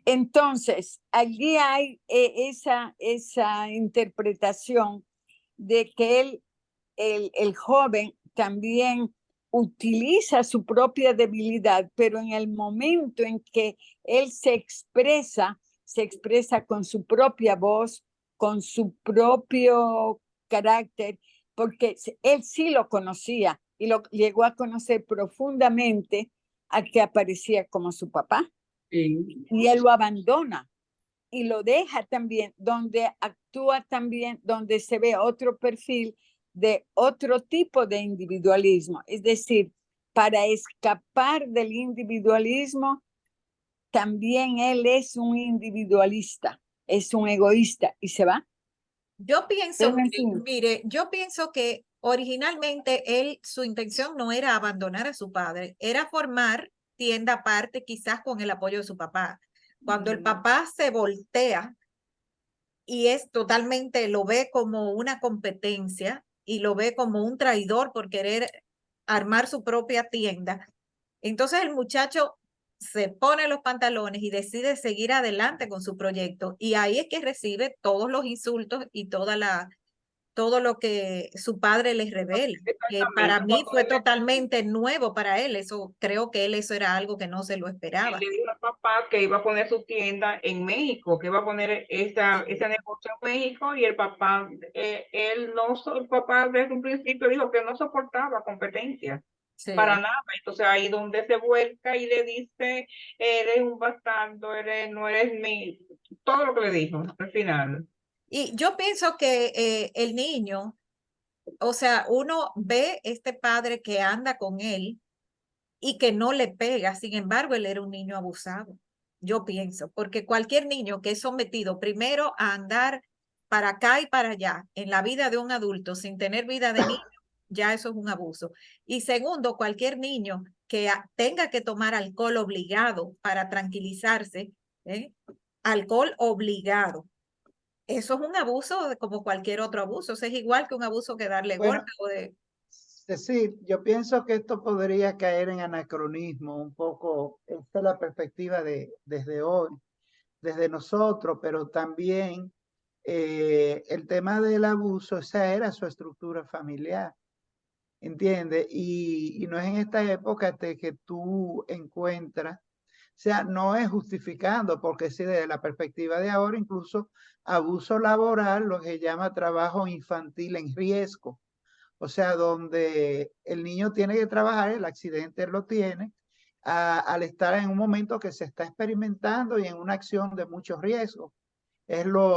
Entonces, allí hay esa interpretación de que el joven también utiliza su propia debilidad, pero en el momento en que él se expresa con su propia voz, con su propio carácter, porque él sí lo conocía y lo llegó a conocer profundamente a que aparecía como su papá. Sí. Y él lo abandona y lo deja también, donde actúa también, donde se ve otro perfil de otro tipo de individualismo. Es decir, para escapar del individualismo, también él es un individualista, es un egoísta y se va. Yo pienso Pero, en que, fin, mire, yo pienso que originalmente él, su intención no era abandonar a su padre, era formar tienda aparte, quizás con el apoyo de su papá. Cuando el papá se voltea y es totalmente, lo ve como una competencia y lo ve como un traidor por querer armar su propia tienda, entonces el muchacho se pone los pantalones y decide seguir adelante con su proyecto. Y ahí es que recibe todos los insultos y todo lo que su padre les revela, que para Exactamente. mí Cuando fue él le totalmente nuevo para él. Eso creo que él eso era algo que no se lo Él esperaba. le dijo al papá que iba a poner su tienda en México, que iba a poner ese negocio en México, y el papá, el papá desde un principio dijo que no soportaba competencia, Sí. para nada. Entonces ahí donde se vuelca y le dice, eres un bastardo, no eres todo lo que le dijo al final. Y yo pienso que el niño, o sea, uno ve este padre que anda con él y que no le pega, sin embargo, él era un niño abusado. Yo pienso, porque cualquier niño que es sometido primero a andar para acá y para allá en la vida de un adulto sin tener vida de niño, ya eso es un abuso. Y segundo, cualquier niño que tenga que tomar alcohol obligado para tranquilizarse, alcohol obligado. Eso es un abuso como cualquier otro abuso. Eso es igual que un abuso que darle Bueno, golpe o de... Cecil, yo pienso que esto podría caer en anacronismo un poco. Esta es la perspectiva desde hoy, desde nosotros, pero también el tema del abuso, esa era su estructura familiar, ¿entiendes? Y no es en esta época de que tú encuentras, o sea, no es justificando, porque si desde la perspectiva de ahora, incluso abuso laboral, lo que llama trabajo infantil en riesgo, o sea, donde el niño tiene que trabajar, el accidente lo tiene, al estar en un momento que se está experimentando y en una acción de mucho riesgo.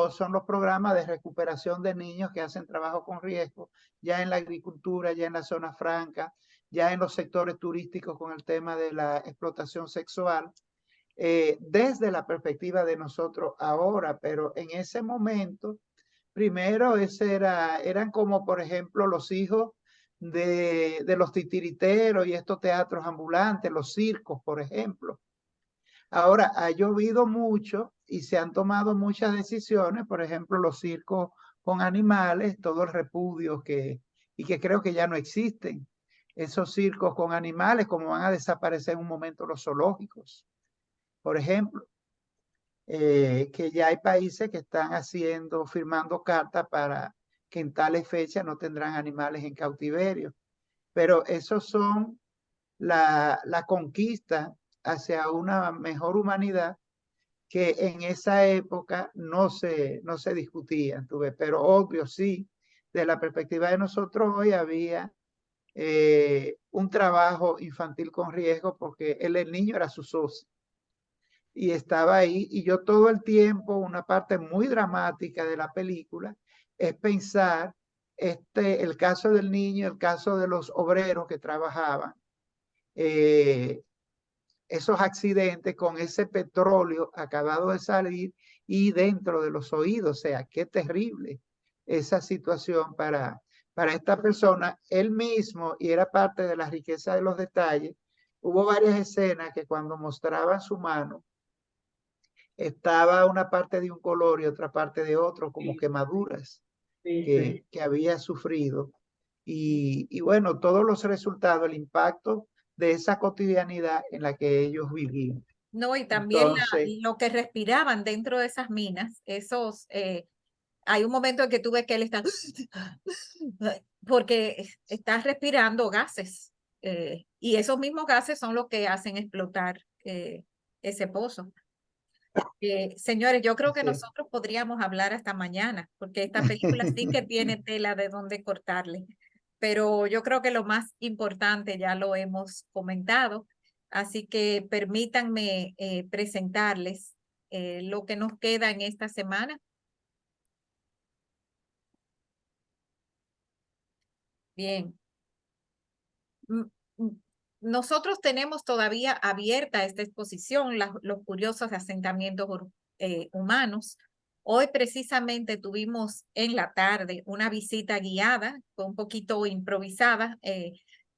Son los programas de recuperación de niños que hacen trabajo con riesgo, ya en la agricultura, ya en la zona franca, ya en los sectores turísticos con el tema de la explotación sexual, desde la perspectiva de nosotros ahora, pero en ese momento, primero eran como, por ejemplo, los hijos de los titiriteros y estos teatros ambulantes, los circos, por ejemplo. Ahora, ha llovido mucho y se han tomado muchas decisiones, por ejemplo, los circos con animales, todo el repudio y que creo que ya no existen. Esos circos con animales, como van a desaparecer en un momento los zoológicos, por ejemplo, que ya hay países que están firmando cartas para que en tales fechas no tendrán animales en cautiverio. Pero esos son la conquista hacia una mejor humanidad que en esa época no se discutían, pero obvio sí, de la perspectiva de nosotros hoy había un trabajo infantil con riesgo porque el niño era su socio y estaba ahí, y yo todo el tiempo, una parte muy dramática de la película es pensar el caso del niño, el caso de los obreros que trabajaban, esos accidentes con ese petróleo acabado de salir y dentro de los oídos. O sea, qué terrible esa situación para esta persona. Él mismo, y era parte de la riqueza de los detalles, hubo varias escenas que cuando mostraban su mano, estaba una parte de un color y otra parte de otro, como quemaduras que había sufrido. Y bueno, todos los resultados, el impacto de esa cotidianidad en la que ellos vivían. No, y también Entonces, lo que respiraban dentro de esas minas, esos hay un momento en que tú ves que él está, porque está respirando gases, y esos mismos gases son los que hacen explotar ese pozo. Señores, yo creo que Sí. nosotros podríamos hablar hasta mañana, porque esta película sí que tiene tela de donde cortarle, pero yo creo que lo más importante ya lo hemos comentado, así que permítanme presentarles lo que nos queda en esta semana. Bien. Nosotros tenemos todavía abierta esta exposición, los curiosos asentamientos humanos. Hoy precisamente tuvimos en la tarde una visita guiada, fue un poquito improvisada,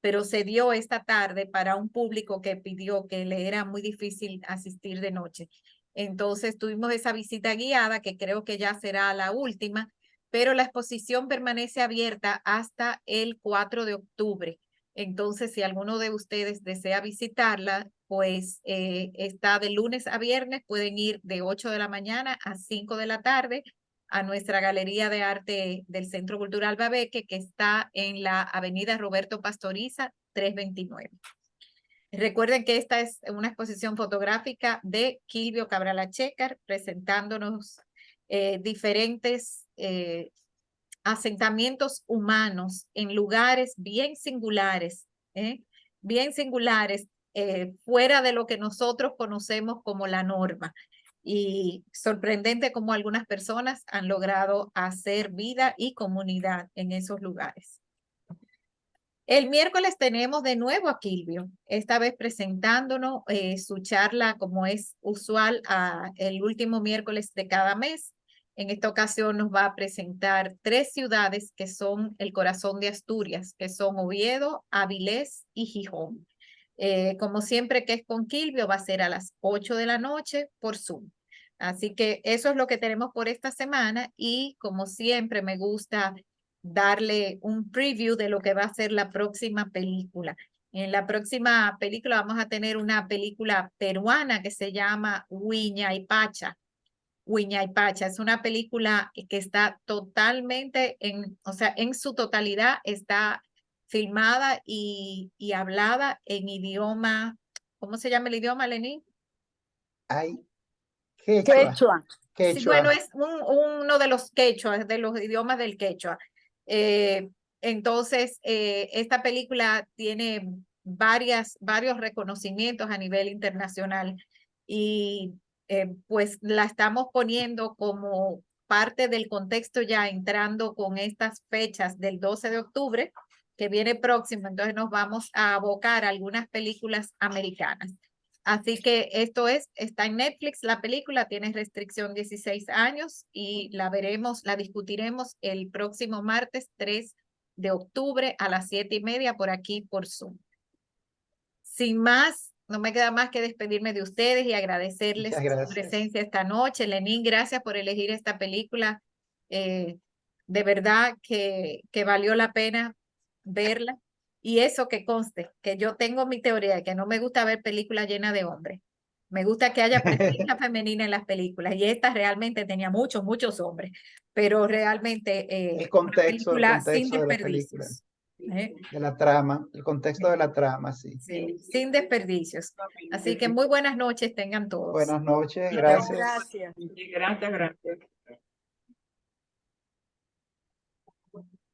pero se dio esta tarde para un público que pidió, que le era muy difícil asistir de noche. Entonces tuvimos esa visita guiada, que creo que ya será la última, pero la exposición permanece abierta hasta el 4 de octubre. Entonces, si alguno de ustedes desea visitarla, pues está de lunes a viernes, pueden ir de 8 de la mañana a 5 de la tarde a nuestra Galería de Arte del Centro Cultural Babeque, que está en la avenida Roberto Pastoriza, 329. Recuerden que esta es una exposición fotográfica de Kilvio Cabral Achécar, presentándonos diferentes asentamientos humanos en lugares bien singulares, fuera de lo que nosotros conocemos como la norma. Y sorprendente cómo algunas personas han logrado hacer vida y comunidad en esos lugares. El miércoles tenemos de nuevo a Kilvio, esta vez presentándonos su charla como es usual el último miércoles de cada mes. En esta ocasión nos va a presentar 3 ciudades que son el corazón de Asturias, que son Oviedo, Avilés y Gijón. Como siempre que es con Kilvio, va a ser a las 8 de la noche por Zoom. Así que eso es lo que tenemos por esta semana y como siempre me gusta darle un preview de lo que va a ser la próxima película. En la próxima película vamos a tener una película peruana que se llama Huayna Pacha. Es una película que está totalmente en su totalidad está filmada y hablada en idioma, ¿cómo se llama el idioma, Lenín? Ay, quechua. Quechua. Quechua. Sí, bueno, es uno de los quechuas, de los idiomas del quechua. Entonces, esta película tiene varios reconocimientos a nivel internacional y pues la estamos poniendo como parte del contexto ya entrando con estas fechas del 12 de octubre que viene próximo, entonces nos vamos a abocar a algunas películas americanas. Así que está en Netflix la película, tiene restricción 16 años y la discutiremos el próximo martes 3 de octubre a las 7:30 por aquí por Zoom. Sin más, no me queda más que despedirme de ustedes y agradecerles su presencia esta noche. Lenín, gracias por elegir esta película. De verdad que valió la pena verla. Y eso que conste, que yo tengo mi teoría de que no me gusta ver películas llenas de hombres. Me gusta que haya presencia femenina en las películas. Y esta realmente tenía muchos hombres. Pero realmente el contexto sin de la película. desperdicios. De la trama, el contexto de la trama, sí. Sí, sin desperdicios. Así que muy buenas noches tengan todos. Buenas noches, gracias. Gracias. Gracias.